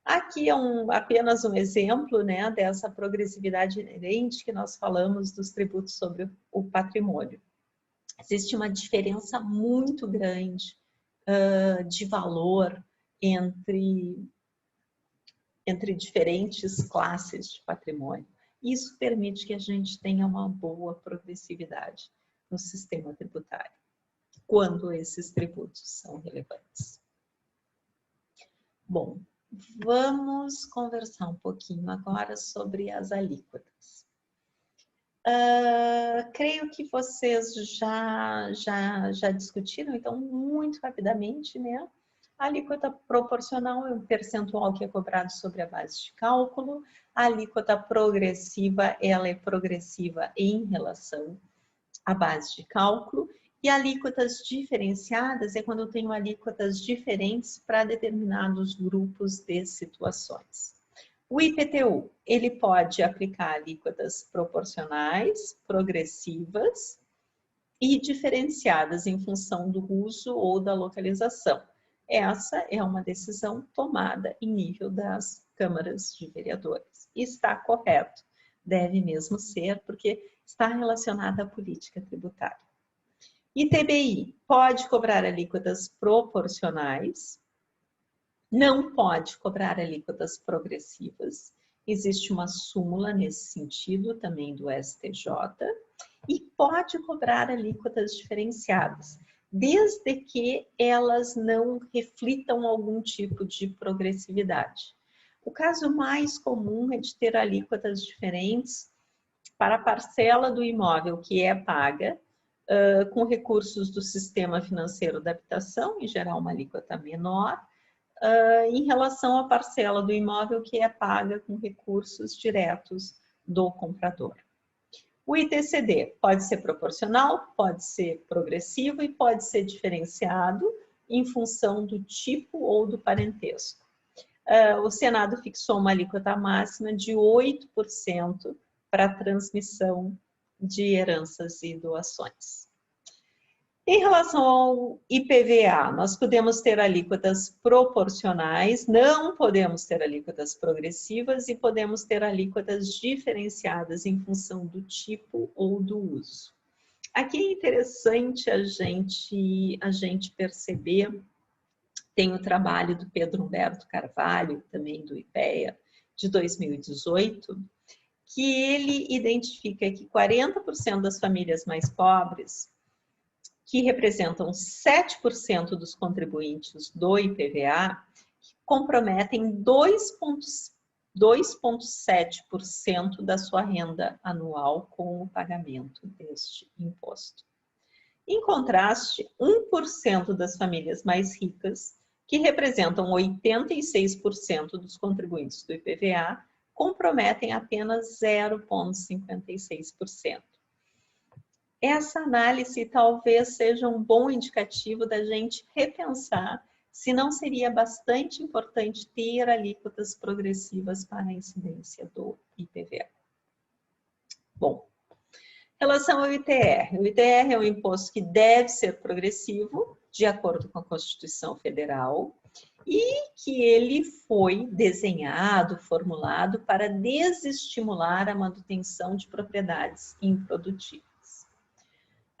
Aqui é apenas um exemplo, né, dessa progressividade inerente que nós falamos dos tributos sobre o patrimônio. Existe uma diferença muito grande de valor entre diferentes classes de patrimônio. Isso permite que a gente tenha uma boa progressividade no sistema tributário, quando esses tributos são relevantes. Bom, vamos conversar um pouquinho agora sobre as alíquotas. Creio que vocês já discutiram, então, muito rapidamente, né? A alíquota proporcional é um percentual que é cobrado sobre a base de cálculo. A alíquota progressiva, ela é progressiva em relação à base de cálculo. E alíquotas diferenciadas é quando eu tenho alíquotas diferentes para determinados grupos de situações. O IPTU, ele pode aplicar alíquotas proporcionais, progressivas e diferenciadas em função do uso ou da localização. Essa é uma decisão tomada em nível das câmaras de vereadores. Está correto, deve mesmo ser, porque está relacionada à política tributária. ITBI pode cobrar alíquotas proporcionais, não pode cobrar alíquotas progressivas. Existe uma súmula nesse sentido também do STJ, e pode cobrar alíquotas diferenciadas, desde que elas não reflitam algum tipo de progressividade. O caso mais comum é de ter alíquotas diferentes para a parcela do imóvel que é paga com recursos do sistema financeiro da habitação, em geral uma alíquota menor, em relação à parcela do imóvel que é paga com recursos diretos do comprador. O ITCD pode ser proporcional, pode ser progressivo e pode ser diferenciado em função do tipo ou do parentesco. O Senado fixou uma alíquota máxima de 8% para a transmissão de heranças e doações. Em relação ao IPVA, nós podemos ter alíquotas proporcionais, não podemos ter alíquotas progressivas e podemos ter alíquotas diferenciadas em função do tipo ou do uso. Aqui é interessante a gente perceber, tem o trabalho do Pedro Humberto Carvalho, também do IPEA, de 2018, que ele identifica que 40% das famílias mais pobres, que representam 7% dos contribuintes do IPVA, comprometem 2,7% da sua renda anual com o pagamento deste imposto. Em contraste, 1% das famílias mais ricas, que representam 86% dos contribuintes do IPVA, comprometem apenas 0,56%. Essa análise talvez seja um bom indicativo da gente repensar se não seria bastante importante ter alíquotas progressivas para a incidência do IPVA. Bom, em relação ao ITR, o ITR é um imposto que deve ser progressivo, de acordo com a Constituição Federal, e que ele foi desenhado, formulado para desestimular a manutenção de propriedades improdutivas.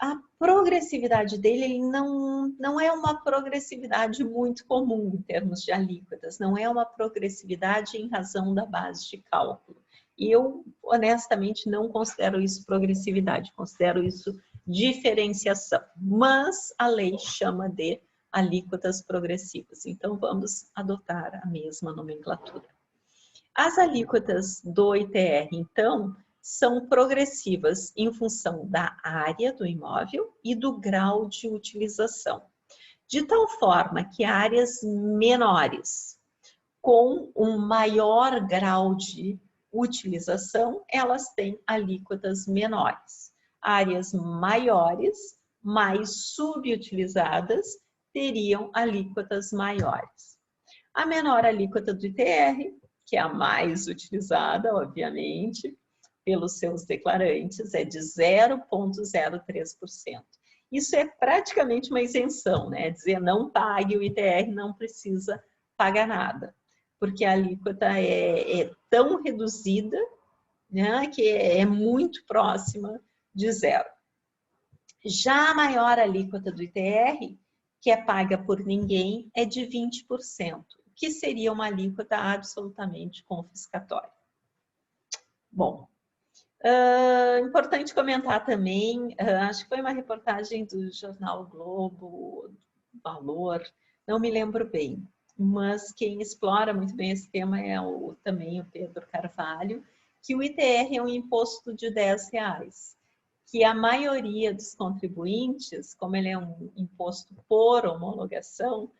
A progressividade dele ele não é uma progressividade muito comum em termos de alíquotas, não é uma progressividade em razão da base de cálculo. E eu, honestamente, não considero isso progressividade, considero isso diferenciação. Mas a lei chama de alíquotas progressivas, então vamos adotar a mesma nomenclatura. As alíquotas do ITR, então, são progressivas em função da área do imóvel e do grau de utilização. De tal forma que áreas menores, com um maior grau de utilização, elas têm alíquotas menores. Áreas maiores, mais subutilizadas, teriam alíquotas maiores. A menor alíquota do ITR, que é a mais utilizada, obviamente, pelos seus declarantes, é de 0,03%. Isso é praticamente uma isenção, né? Dizer não pague o ITR, não precisa pagar nada, porque a alíquota é tão reduzida, né, que é muito próxima de zero. Já a maior alíquota do ITR, que é paga por ninguém, é de 20%, que seria uma alíquota absolutamente confiscatória. Bom, importante comentar também, acho que foi uma reportagem do jornal Globo, Valor, não me lembro bem, mas quem explora muito bem esse tema é também o Pedro Carvalho, que o ITR é um imposto de R$10, que a maioria dos contribuintes, como ele é um imposto por homologação,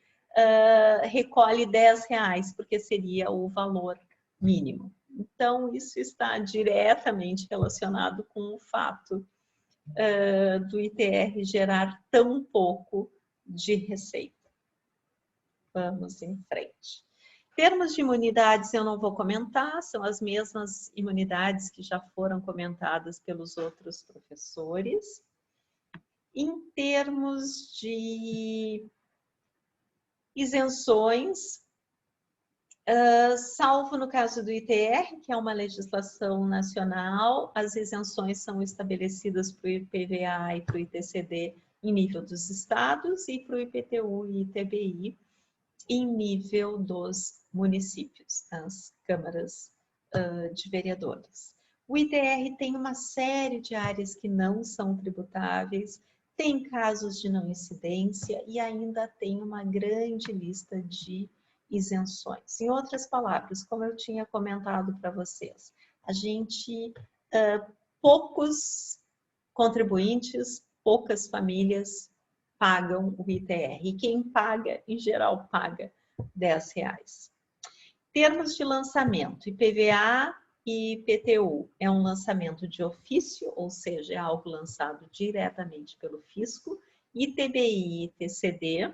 recolhe R$10, porque seria o valor mínimo. Então, isso está diretamente relacionado com o fato do ITR gerar tão pouco de receita. Vamos em frente. Termos de imunidades eu não vou comentar, são as mesmas imunidades que já foram comentadas pelos outros professores. Em termos de isenções, salvo no caso do ITR, que é uma legislação nacional, as isenções são estabelecidas para o IPVA e para o ITCD em nível dos estados e para o IPTU e ITBI em nível dos municípios, das câmaras de vereadores. O ITR tem uma série de áreas que não são tributáveis, tem casos de não incidência e ainda tem uma grande lista de isenções. Em outras palavras, como eu tinha comentado para vocês, a gente, poucos contribuintes, poucas famílias pagam o ITR. E quem paga, em geral, paga R$10. Termos de lançamento, IPVA IPTU é um lançamento de ofício, ou seja, é algo lançado diretamente pelo fisco. ITBI e ITCD,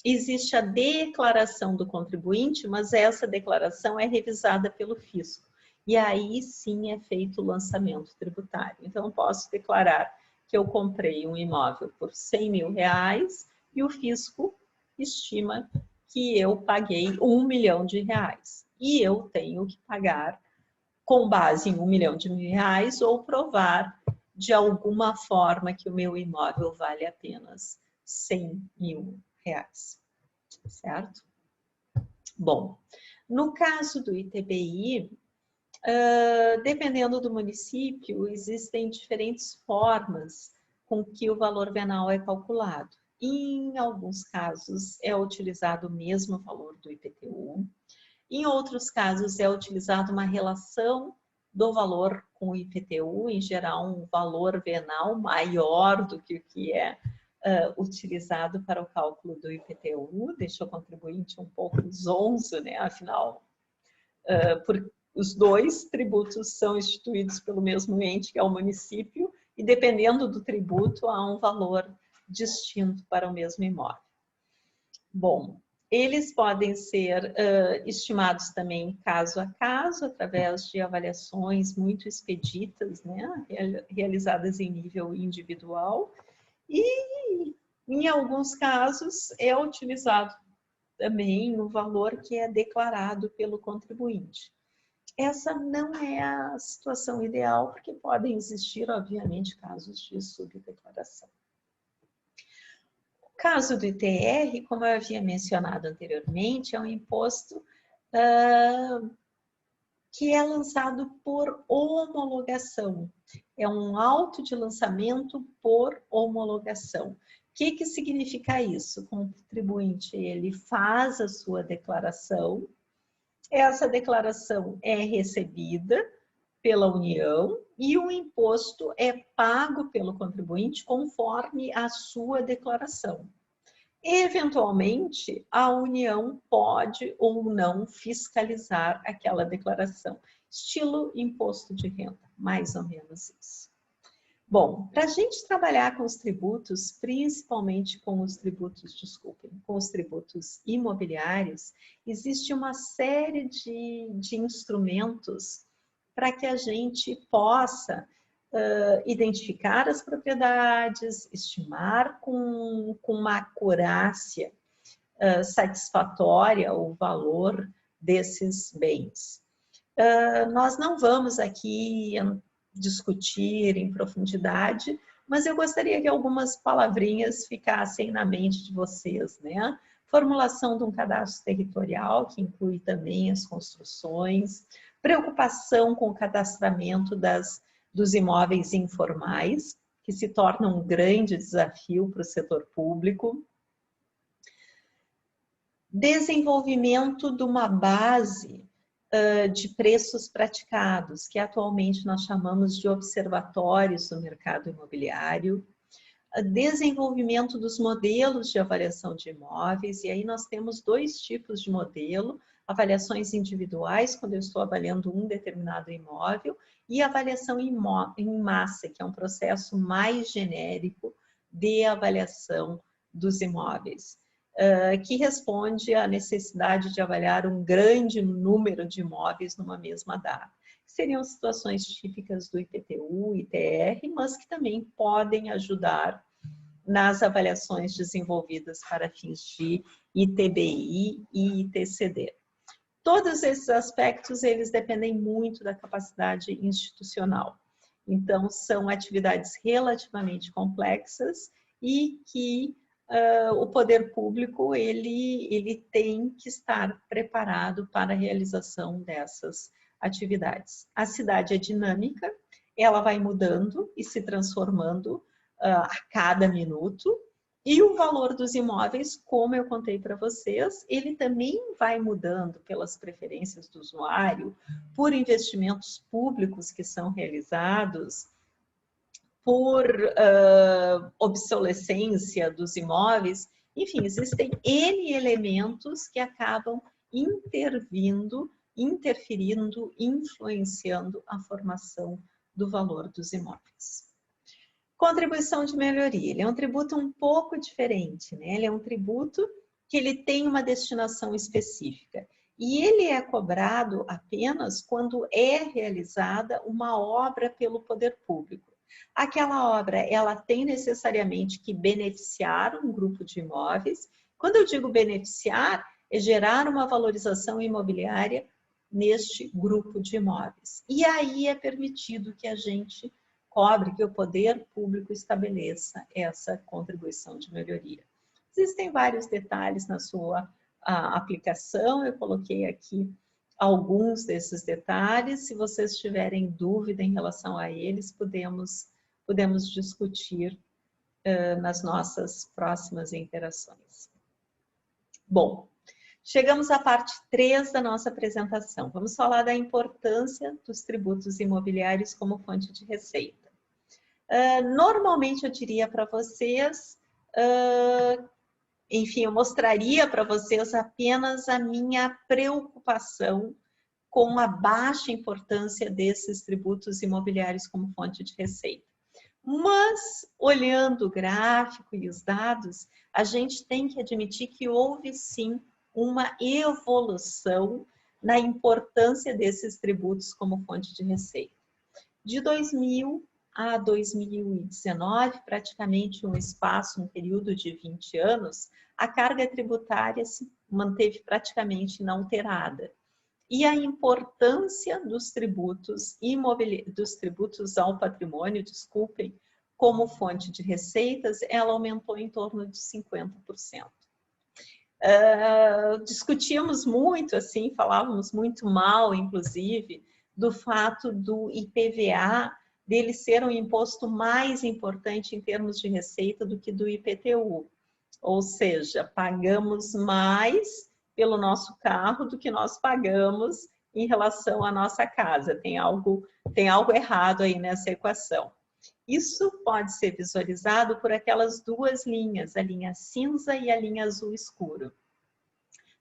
existe a declaração do contribuinte, mas essa declaração é revisada pelo fisco. E aí sim é feito o lançamento tributário. Então, eu posso declarar que eu comprei um imóvel por R$100 mil e o fisco estima que eu paguei R$1 milhão. E eu tenho que pagar com base em R$1 milhão ou provar de alguma forma que o meu imóvel vale apenas R$100 mil, certo? Bom, no caso do ITBI, dependendo do município, existem diferentes formas com que o valor venal é calculado. Em alguns casos, é utilizado o mesmo valor do IPTU. Em outros casos, é utilizada uma relação do valor com o IPTU, em geral, um valor venal maior do que o que é utilizado para o cálculo do IPTU, deixa o contribuinte um pouco zonzo, né? Afinal, os dois tributos são instituídos pelo mesmo ente, que é o município, e dependendo do tributo, há um valor distinto para o mesmo imóvel. Bom, eles podem ser estimados também caso a caso, através de avaliações muito expeditas, né? Realizadas em nível individual, e em alguns casos é utilizado também o valor que é declarado pelo contribuinte. Essa não é a situação ideal, porque podem existir, obviamente, casos de subdeclaração. O caso do ITR, como eu havia mencionado anteriormente, é um imposto que é lançado por homologação. É um auto de lançamento por homologação. O que significa isso? O contribuinte, ele faz a sua declaração, essa declaração é recebida pela União e o imposto é pago pelo contribuinte conforme a sua declaração. Eventualmente, a União pode ou não fiscalizar aquela declaração, estilo imposto de renda, mais ou menos isso. Bom, para a gente trabalhar com os tributos, principalmente com os tributos imobiliários, existe uma série de instrumentos para que a gente possa identificar as propriedades, estimar com uma acurácia satisfatória o valor desses bens. Nós não vamos aqui discutir em profundidade, mas eu gostaria que algumas palavrinhas ficassem na mente de vocês, né? Formulação de um cadastro territorial, que inclui também as construções, preocupação com o cadastramento dos imóveis informais, que se torna um grande desafio para o setor público. Desenvolvimento de uma base de preços praticados, que atualmente nós chamamos de observatórios do mercado imobiliário. Desenvolvimento dos modelos de avaliação de imóveis, e aí nós temos dois tipos de modelo: avaliações individuais, quando eu estou avaliando um determinado imóvel, e avaliação em massa, que é um processo mais genérico de avaliação dos imóveis, que responde à necessidade de avaliar um grande número de imóveis numa mesma data. Seriam situações típicas do IPTU, ITR, mas que também podem ajudar nas avaliações desenvolvidas para fins de ITBI e ITCD. Todos esses aspectos, eles dependem muito da capacidade institucional. Então, são atividades relativamente complexas e que o poder público, ele tem que estar preparado para a realização dessas atividades. A cidade é dinâmica, ela vai mudando e se transformando a cada minuto, e o valor dos imóveis, como eu contei para vocês, ele também vai mudando pelas preferências do usuário, por investimentos públicos que são realizados, por obsolescência dos imóveis. Enfim, existem N elementos que acabam intervindo interferindo, influenciando a formação do valor dos imóveis. Contribuição de melhoria, ele é um tributo um pouco diferente, né? Ele é um tributo que ele tem uma destinação específica e ele é cobrado apenas quando é realizada uma obra pelo poder público. Aquela obra, ela tem necessariamente que beneficiar um grupo de imóveis. Quando eu digo beneficiar, é gerar uma valorização imobiliária neste grupo de imóveis. E aí é permitido que a gente cobre, que o poder público estabeleça essa contribuição de melhoria. Existem vários detalhes na sua aplicação, eu coloquei aqui alguns desses detalhes. Se vocês tiverem dúvida em relação a eles, podemos discutir nas nossas próximas interações. Bom, chegamos à parte 3 da nossa apresentação. Vamos falar da importância dos tributos imobiliários como fonte de receita. Normalmente eu diria para vocês, enfim, eu mostraria para vocês apenas a minha preocupação com a baixa importância desses tributos imobiliários como fonte de receita. Mas, olhando o gráfico e os dados, a gente tem que admitir que houve sim uma evolução na importância desses tributos como fonte de receita. De 2000 a 2019, praticamente um espaço, um período de 20 anos, a carga tributária se manteve praticamente inalterada. E a importância dos tributos ao patrimônio, desculpem, como fonte de receitas, ela aumentou em torno de 50%. Discutíamos muito, assim, falávamos muito mal, inclusive, do fato do IPVA dele ser um imposto mais importante em termos de receita do que do IPTU. Ou seja, pagamos mais pelo nosso carro do que nós pagamos em relação à nossa casa. Tem algo errado aí nessa equação. Isso pode ser visualizado por aquelas duas linhas, a linha cinza e a linha azul escuro.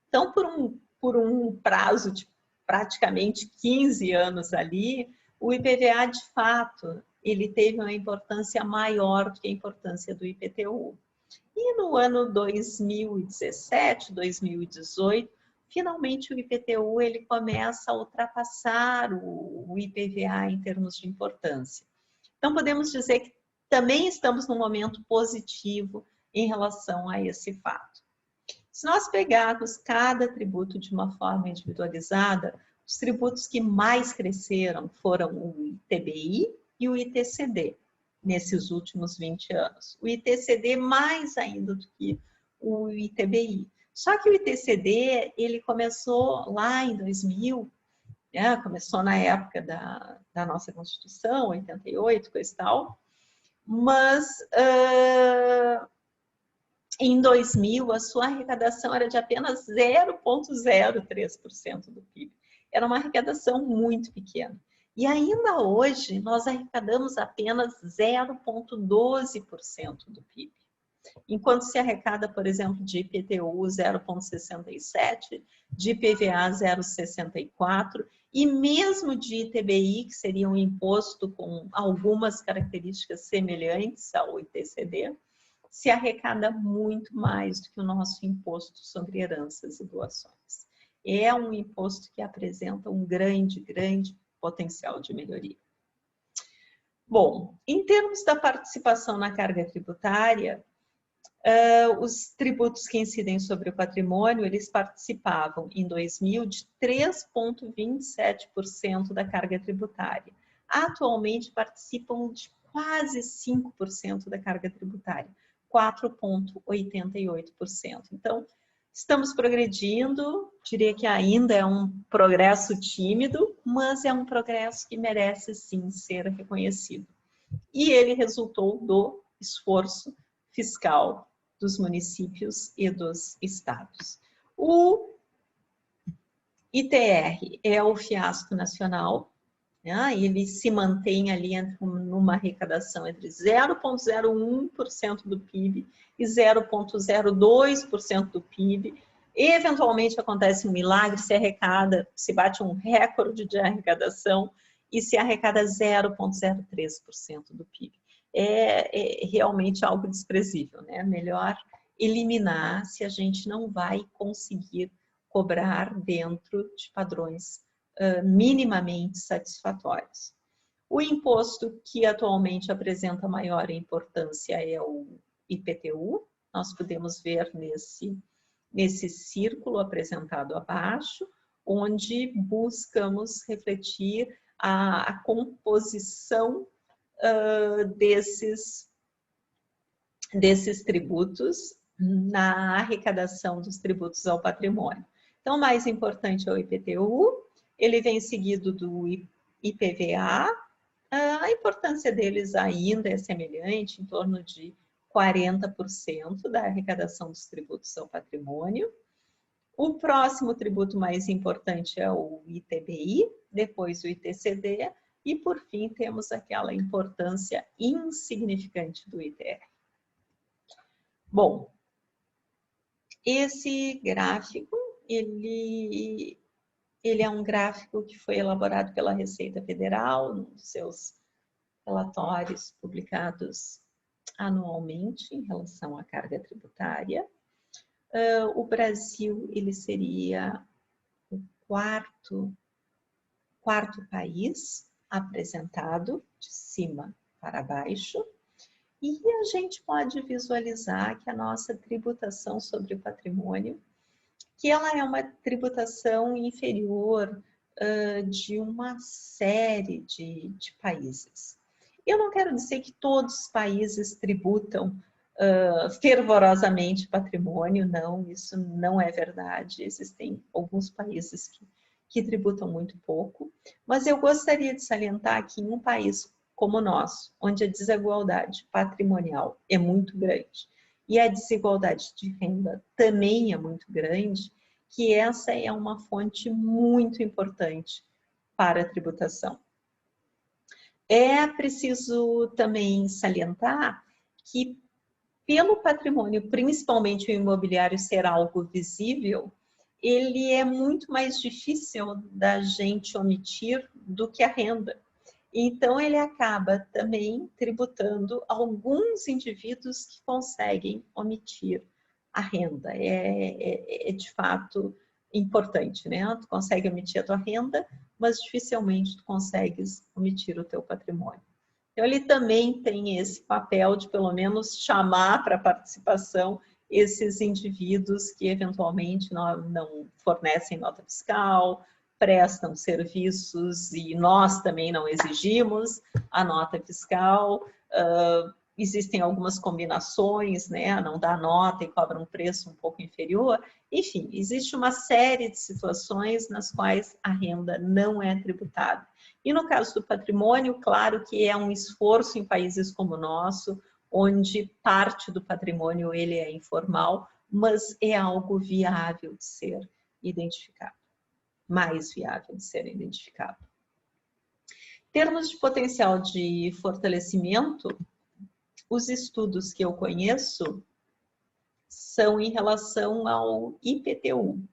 Então, por um prazo de praticamente 15 anos ali, o IPVA, de fato, ele teve uma importância maior do que a importância do IPTU. E no ano 2017, 2018, finalmente o IPTU ele começa a ultrapassar o IPVA em termos de importância. Então, podemos dizer que também estamos num momento positivo em relação a esse fato. Se nós pegarmos cada tributo de uma forma individualizada, os tributos que mais cresceram foram o ITBI e o ITCD, nesses últimos 20 anos. O ITCD mais ainda do que o ITBI. Só que o ITCD, ele começou lá em 2000, né? Começou na época da nossa Constituição, 88, coisa e tal, mas em 2000 a sua arrecadação era de apenas 0,03% do PIB. Era uma arrecadação muito pequena. E ainda hoje, nós arrecadamos apenas 0,12% do PIB. Enquanto se arrecada, por exemplo, de IPTU 0,67%, de IPVA 0,64%, e mesmo de ITBI, que seria um imposto com algumas características semelhantes ao ITCD, se arrecada muito mais do que o nosso imposto sobre heranças e doações. É um imposto que apresenta um grande potencial de melhoria. Bom, em termos da participação na carga tributária, os tributos que incidem sobre o patrimônio, eles participavam em 2000 de 3,27% da carga tributária. Atualmente participam de quase 5% da carga tributária, 4,88%. Então, estamos progredindo, diria que ainda é um progresso tímido, mas é um progresso que merece sim ser reconhecido. E ele resultou do esforço fiscal dos municípios e dos estados. O ITR é o fiasco nacional, né? Ele se mantém ali numa arrecadação entre 0,01% do PIB e 0,02% do PIB. Eventualmente acontece um milagre, se arrecada, se bate um recorde de arrecadação e se arrecada 0,03% do PIB. É realmente algo desprezível, né? Melhor eliminar se a gente não vai conseguir cobrar dentro de padrões minimamente satisfatórios. O imposto que atualmente apresenta maior importância é o IPTU. Nós podemos ver nesse círculo apresentado abaixo, onde buscamos refletir a composição desses tributos na arrecadação dos tributos ao patrimônio. Então, o mais importante é o IPTU, ele vem seguido do IPVA, a importância deles ainda é semelhante, em torno de 40% da arrecadação dos tributos ao patrimônio. O próximo tributo mais importante é o ITBI, depois o ITCD, e por fim temos aquela importância insignificante do ITR. Bom, esse gráfico, ele é um gráfico que foi elaborado pela Receita Federal, nos seus relatórios publicados anualmente em relação à carga tributária. O Brasil, ele seria o quarto país apresentado de cima para baixo. E a gente pode visualizar que a nossa tributação sobre o patrimônio, que ela é uma tributação inferior de uma série de países. Eu não quero dizer que todos os países tributam fervorosamente patrimônio, não, isso não é verdade. Existem alguns países que tributam muito pouco, mas eu gostaria de salientar que em um país como o nosso, onde a desigualdade patrimonial é muito grande e a desigualdade de renda também é muito grande, que essa é uma fonte muito importante para a tributação. É preciso também salientar que, pelo patrimônio, principalmente o imobiliário, ser algo visível, ele é muito mais difícil da gente omitir do que a renda. Então, ele acaba também tributando alguns indivíduos que conseguem omitir a renda. É de fato importante, né? Tu consegue omitir a tua renda, mas dificilmente tu consegues omitir o teu patrimônio. Então, ele também tem esse papel de, pelo menos, chamar para a participação esses indivíduos que, eventualmente, não fornecem nota fiscal, prestam serviços e nós também não exigimos a nota fiscal. Existem algumas combinações, né? Não dá nota e cobra um preço um pouco inferior. Enfim, existe uma série de situações nas quais a renda não é tributada. E no caso do patrimônio, claro que é um esforço em países como o nosso, onde parte do patrimônio ele é informal, mas é algo viável de ser identificado. Mais viável de ser identificado. Em termos de potencial de fortalecimento, os estudos que eu conheço são em relação ao IPTU.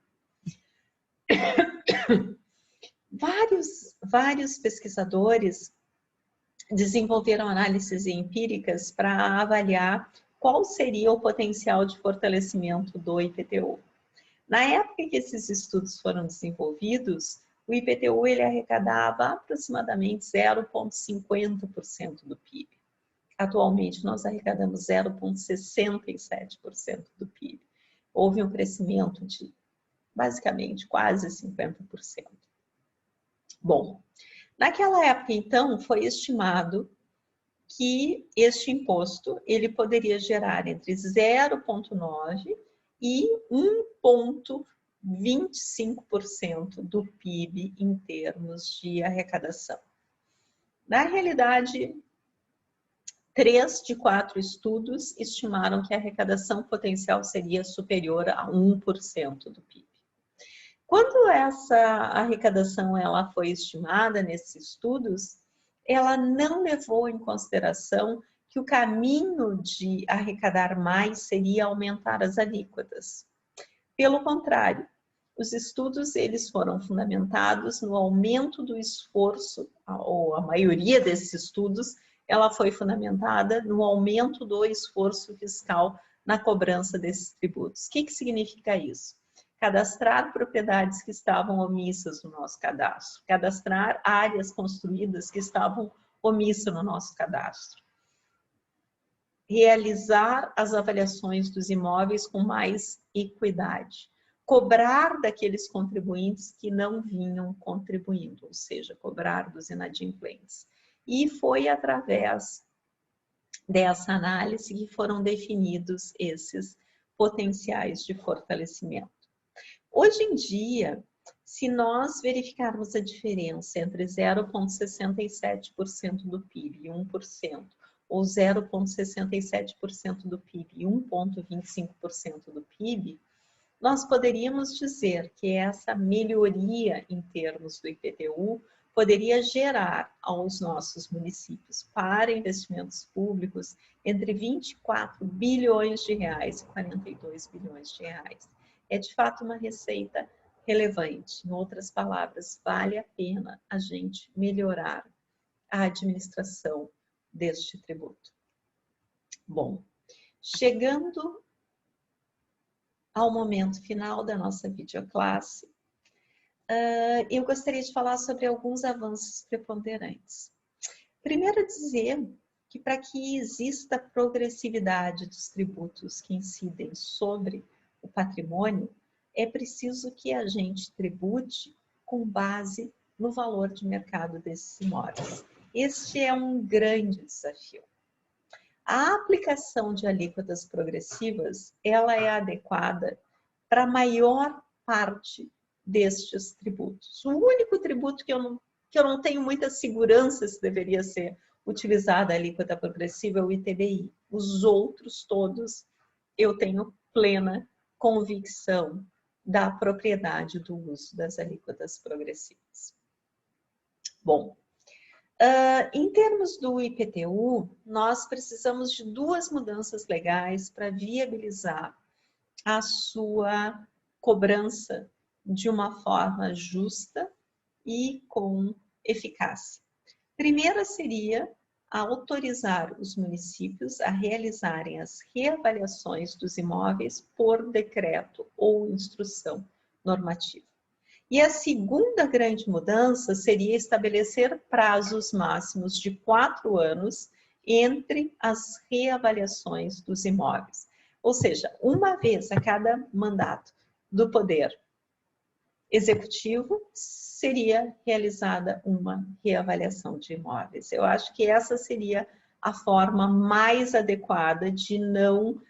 Vários pesquisadores desenvolveram análises empíricas para avaliar qual seria o potencial de fortalecimento do IPTU. Na época que esses estudos foram desenvolvidos, o IPTU ele arrecadava aproximadamente 0,50% do PIB. Atualmente, nós arrecadamos 0,67% do PIB. Houve um crescimento de, basicamente, quase 50%. Bom, naquela época, então, foi estimado que este imposto ele poderia gerar entre 0,9% e 1,25% do PIB em termos de arrecadação. Na realidade, 3 de 4 estudos estimaram que a arrecadação potencial seria superior a 1% do PIB. Quando essa arrecadação ela foi estimada nesses estudos, ela não levou em consideração que o caminho de arrecadar mais seria aumentar as alíquotas. Pelo contrário, os estudos eles foram fundamentados no aumento do esforço, ou a maioria desses estudos, ela foi fundamentada no aumento do esforço fiscal na cobrança desses tributos. O que significa isso? Cadastrar propriedades que estavam omissas no nosso cadastro, cadastrar áreas construídas que estavam omissas no nosso cadastro, realizar as avaliações dos imóveis com mais equidade, cobrar daqueles contribuintes que não vinham contribuindo, ou seja, cobrar dos inadimplentes. E foi através dessa análise que foram definidos esses potenciais de fortalecimento. Hoje em dia, se nós verificarmos a diferença entre 0,67% do PIB e 1%, ou 0,67% do PIB e 1,25% do PIB, nós poderíamos dizer que essa melhoria em termos do IPTU poderia gerar aos nossos municípios, para investimentos públicos, entre 24 bilhões de reais e 42 bilhões de reais. É de fato uma receita relevante. Em outras palavras, vale a pena a gente melhorar a administração deste tributo. Bom, chegando ao momento final da nossa videoclasse, eu gostaria de falar sobre alguns avanços preponderantes. Primeiro, dizer que para que exista progressividade dos tributos que incidem sobre o patrimônio, é preciso que a gente tribute com base no valor de mercado desses imóveis. Este é um grande desafio. A aplicação de alíquotas progressivas, ela é adequada para a maior parte destes tributos. O único tributo que eu não tenho muita segurança se deveria ser utilizada a alíquota progressiva é o ITBI. Os outros todos, eu tenho plena convicção da propriedade do uso das alíquotas progressivas. Bom, em termos do IPTU, nós precisamos de duas mudanças legais para viabilizar a sua cobrança de uma forma justa e com eficácia. Primeira seria autorizar os municípios a realizarem as reavaliações dos imóveis por decreto ou instrução normativa. E a segunda grande mudança seria estabelecer prazos máximos de 4 anos entre as reavaliações dos imóveis. Ou seja, uma vez a cada mandato do Poder Executivo, seria realizada uma reavaliação de imóveis. Eu acho que essa seria a forma mais adequada de não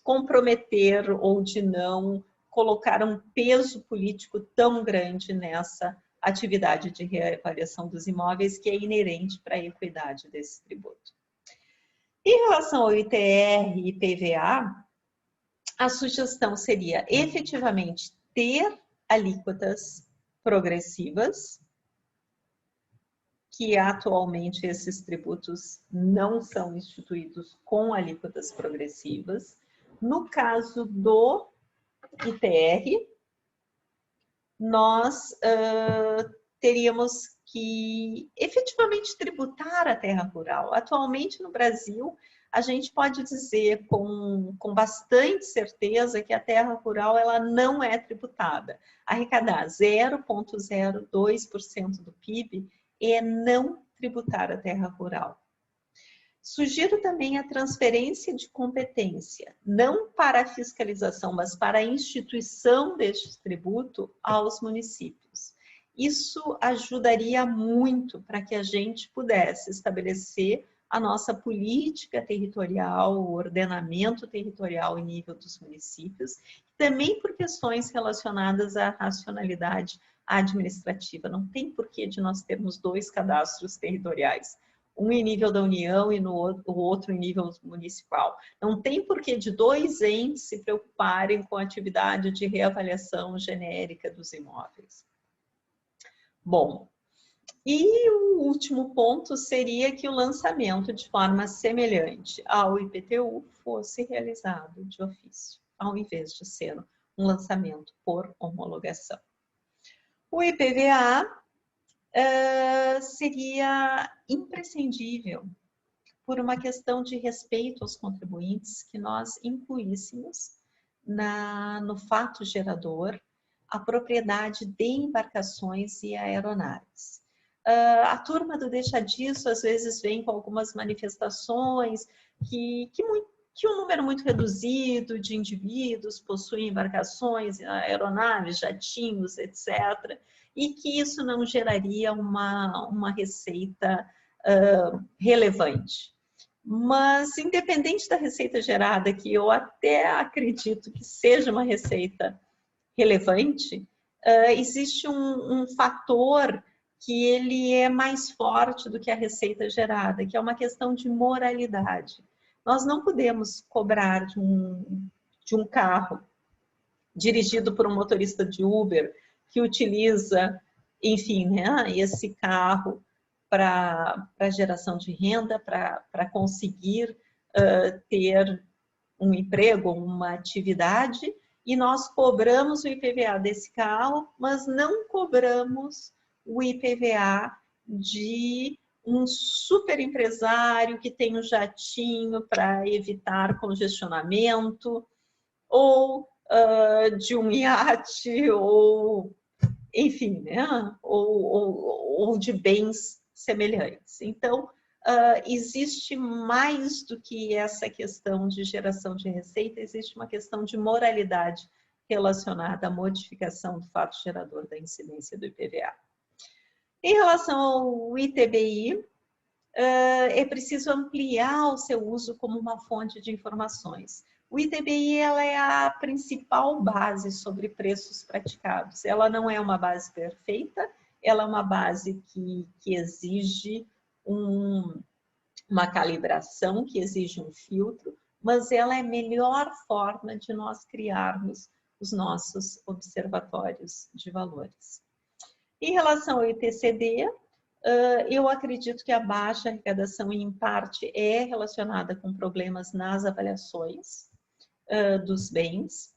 comprometer ou de não colocar um peso político tão grande nessa atividade de reavaliação dos imóveis, que é inerente para a equidade desse tributo. Em relação ao ITR e IPVA, a sugestão seria efetivamente ter alíquotas progressivas, que atualmente esses tributos não são instituídos com alíquotas progressivas. No caso do ITR, nós teríamos que efetivamente tributar a terra rural. Atualmente no Brasil, a gente pode dizer com bastante certeza que a terra rural ela não é tributada. Arrecadar 0,02% do PIB é não tributar a terra rural. Sugiro também a transferência de competência, não para a fiscalização, mas para a instituição deste tributo aos municípios. Isso ajudaria muito para que a gente pudesse estabelecer a nossa política territorial, o ordenamento territorial em nível dos municípios, também por questões relacionadas à racionalidade administrativa. Não tem porquê de nós termos 2 cadastros territoriais, um em nível da União e o outro em nível municipal. Não tem porquê de 2 entes se preocuparem com a atividade de reavaliação genérica dos imóveis. Bom, e o último ponto seria que o lançamento de forma semelhante ao IPTU fosse realizado de ofício. ao invés de ser um lançamento por homologação. O IPVA seria imprescindível por uma questão de respeito aos contribuintes que nós incluíssemos no fato gerador a propriedade de embarcações e aeronaves. A turma do Deixa Disso às vezes vem com algumas manifestações que um número muito reduzido de indivíduos possuem embarcações, aeronaves, jatinhos, etc., e que isso não geraria uma receita relevante. Mas, independente da receita gerada, que eu até acredito que seja uma receita relevante, existe um fator que ele é mais forte do que a receita gerada, que é uma questão de moralidade. Nós não podemos cobrar de um carro dirigido por um motorista de Uber que utiliza, enfim, né, esse carro para geração de renda, para conseguir ter um emprego, uma atividade, e nós cobramos o IPVA desse carro, mas não cobramos o IPVA de um super empresário que tem um jatinho para evitar congestionamento, ou de um iate, ou enfim, né? ou de bens semelhantes. Então, existe mais do que essa questão de geração de receita, existe uma questão de moralidade relacionada à modificação do fato gerador da incidência do IPVA. Em relação ao ITBI, é preciso ampliar o seu uso como uma fonte de informações. O ITBI ela é a principal base sobre preços praticados. Ela não é uma base perfeita, ela é uma base que exige uma calibração, que exige um filtro, mas ela é a melhor forma de nós criarmos os nossos observatórios de valores. Em relação ao ITCD, eu acredito que a baixa arrecadação, em parte, é relacionada com problemas nas avaliações dos bens.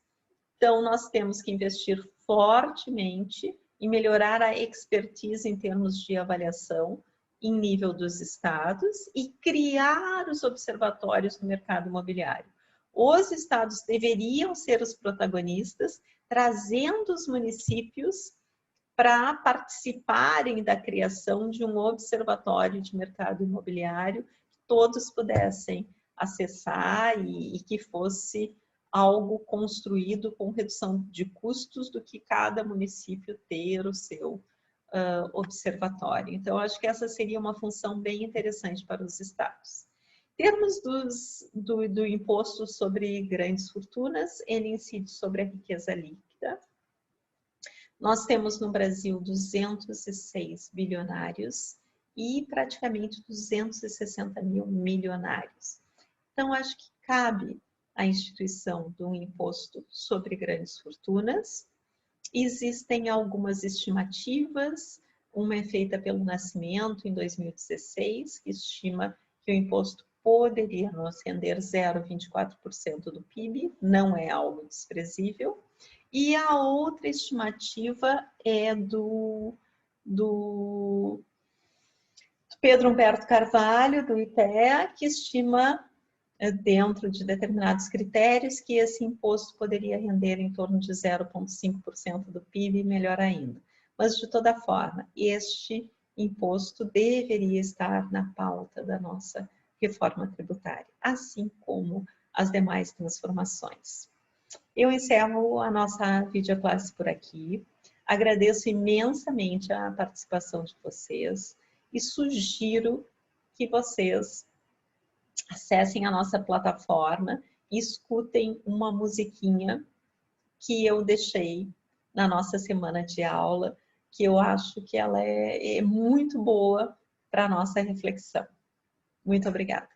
Então, nós temos que investir fortemente em melhorar a expertise em termos de avaliação em nível dos estados e criar os observatórios do mercado imobiliário. Os estados deveriam ser os protagonistas, trazendo os municípios para participarem da criação de um observatório de mercado imobiliário que todos pudessem acessar e que fosse algo construído com redução de custos do que cada município ter o seu observatório. Então, acho que essa seria uma função bem interessante para os estados. Em termos do imposto sobre grandes fortunas, ele incide sobre a riqueza líquida. Nós temos no Brasil 206 bilionários e praticamente 260 mil milionários. Então, acho que cabe a instituição de um imposto sobre grandes fortunas. Existem algumas estimativas, uma é feita pelo Nascimento em 2016, que estima que o imposto poderia nos render 0,24% do PIB, não é algo desprezível. E a outra estimativa é do Pedro Humberto Carvalho, do IPEA, que estima, dentro de determinados critérios, que esse imposto poderia render em torno de 0,5% do PIB, melhor ainda. Mas, de toda forma, este imposto deveria estar na pauta da nossa reforma tributária, assim como as demais transformações. Eu encerro a nossa videoclasse por aqui. Agradeço imensamente a participação de vocês e sugiro que vocês acessem a nossa plataforma e escutem uma musiquinha que eu deixei na nossa semana de aula, que eu acho que ela é muito boa para a nossa reflexão. Muito obrigada.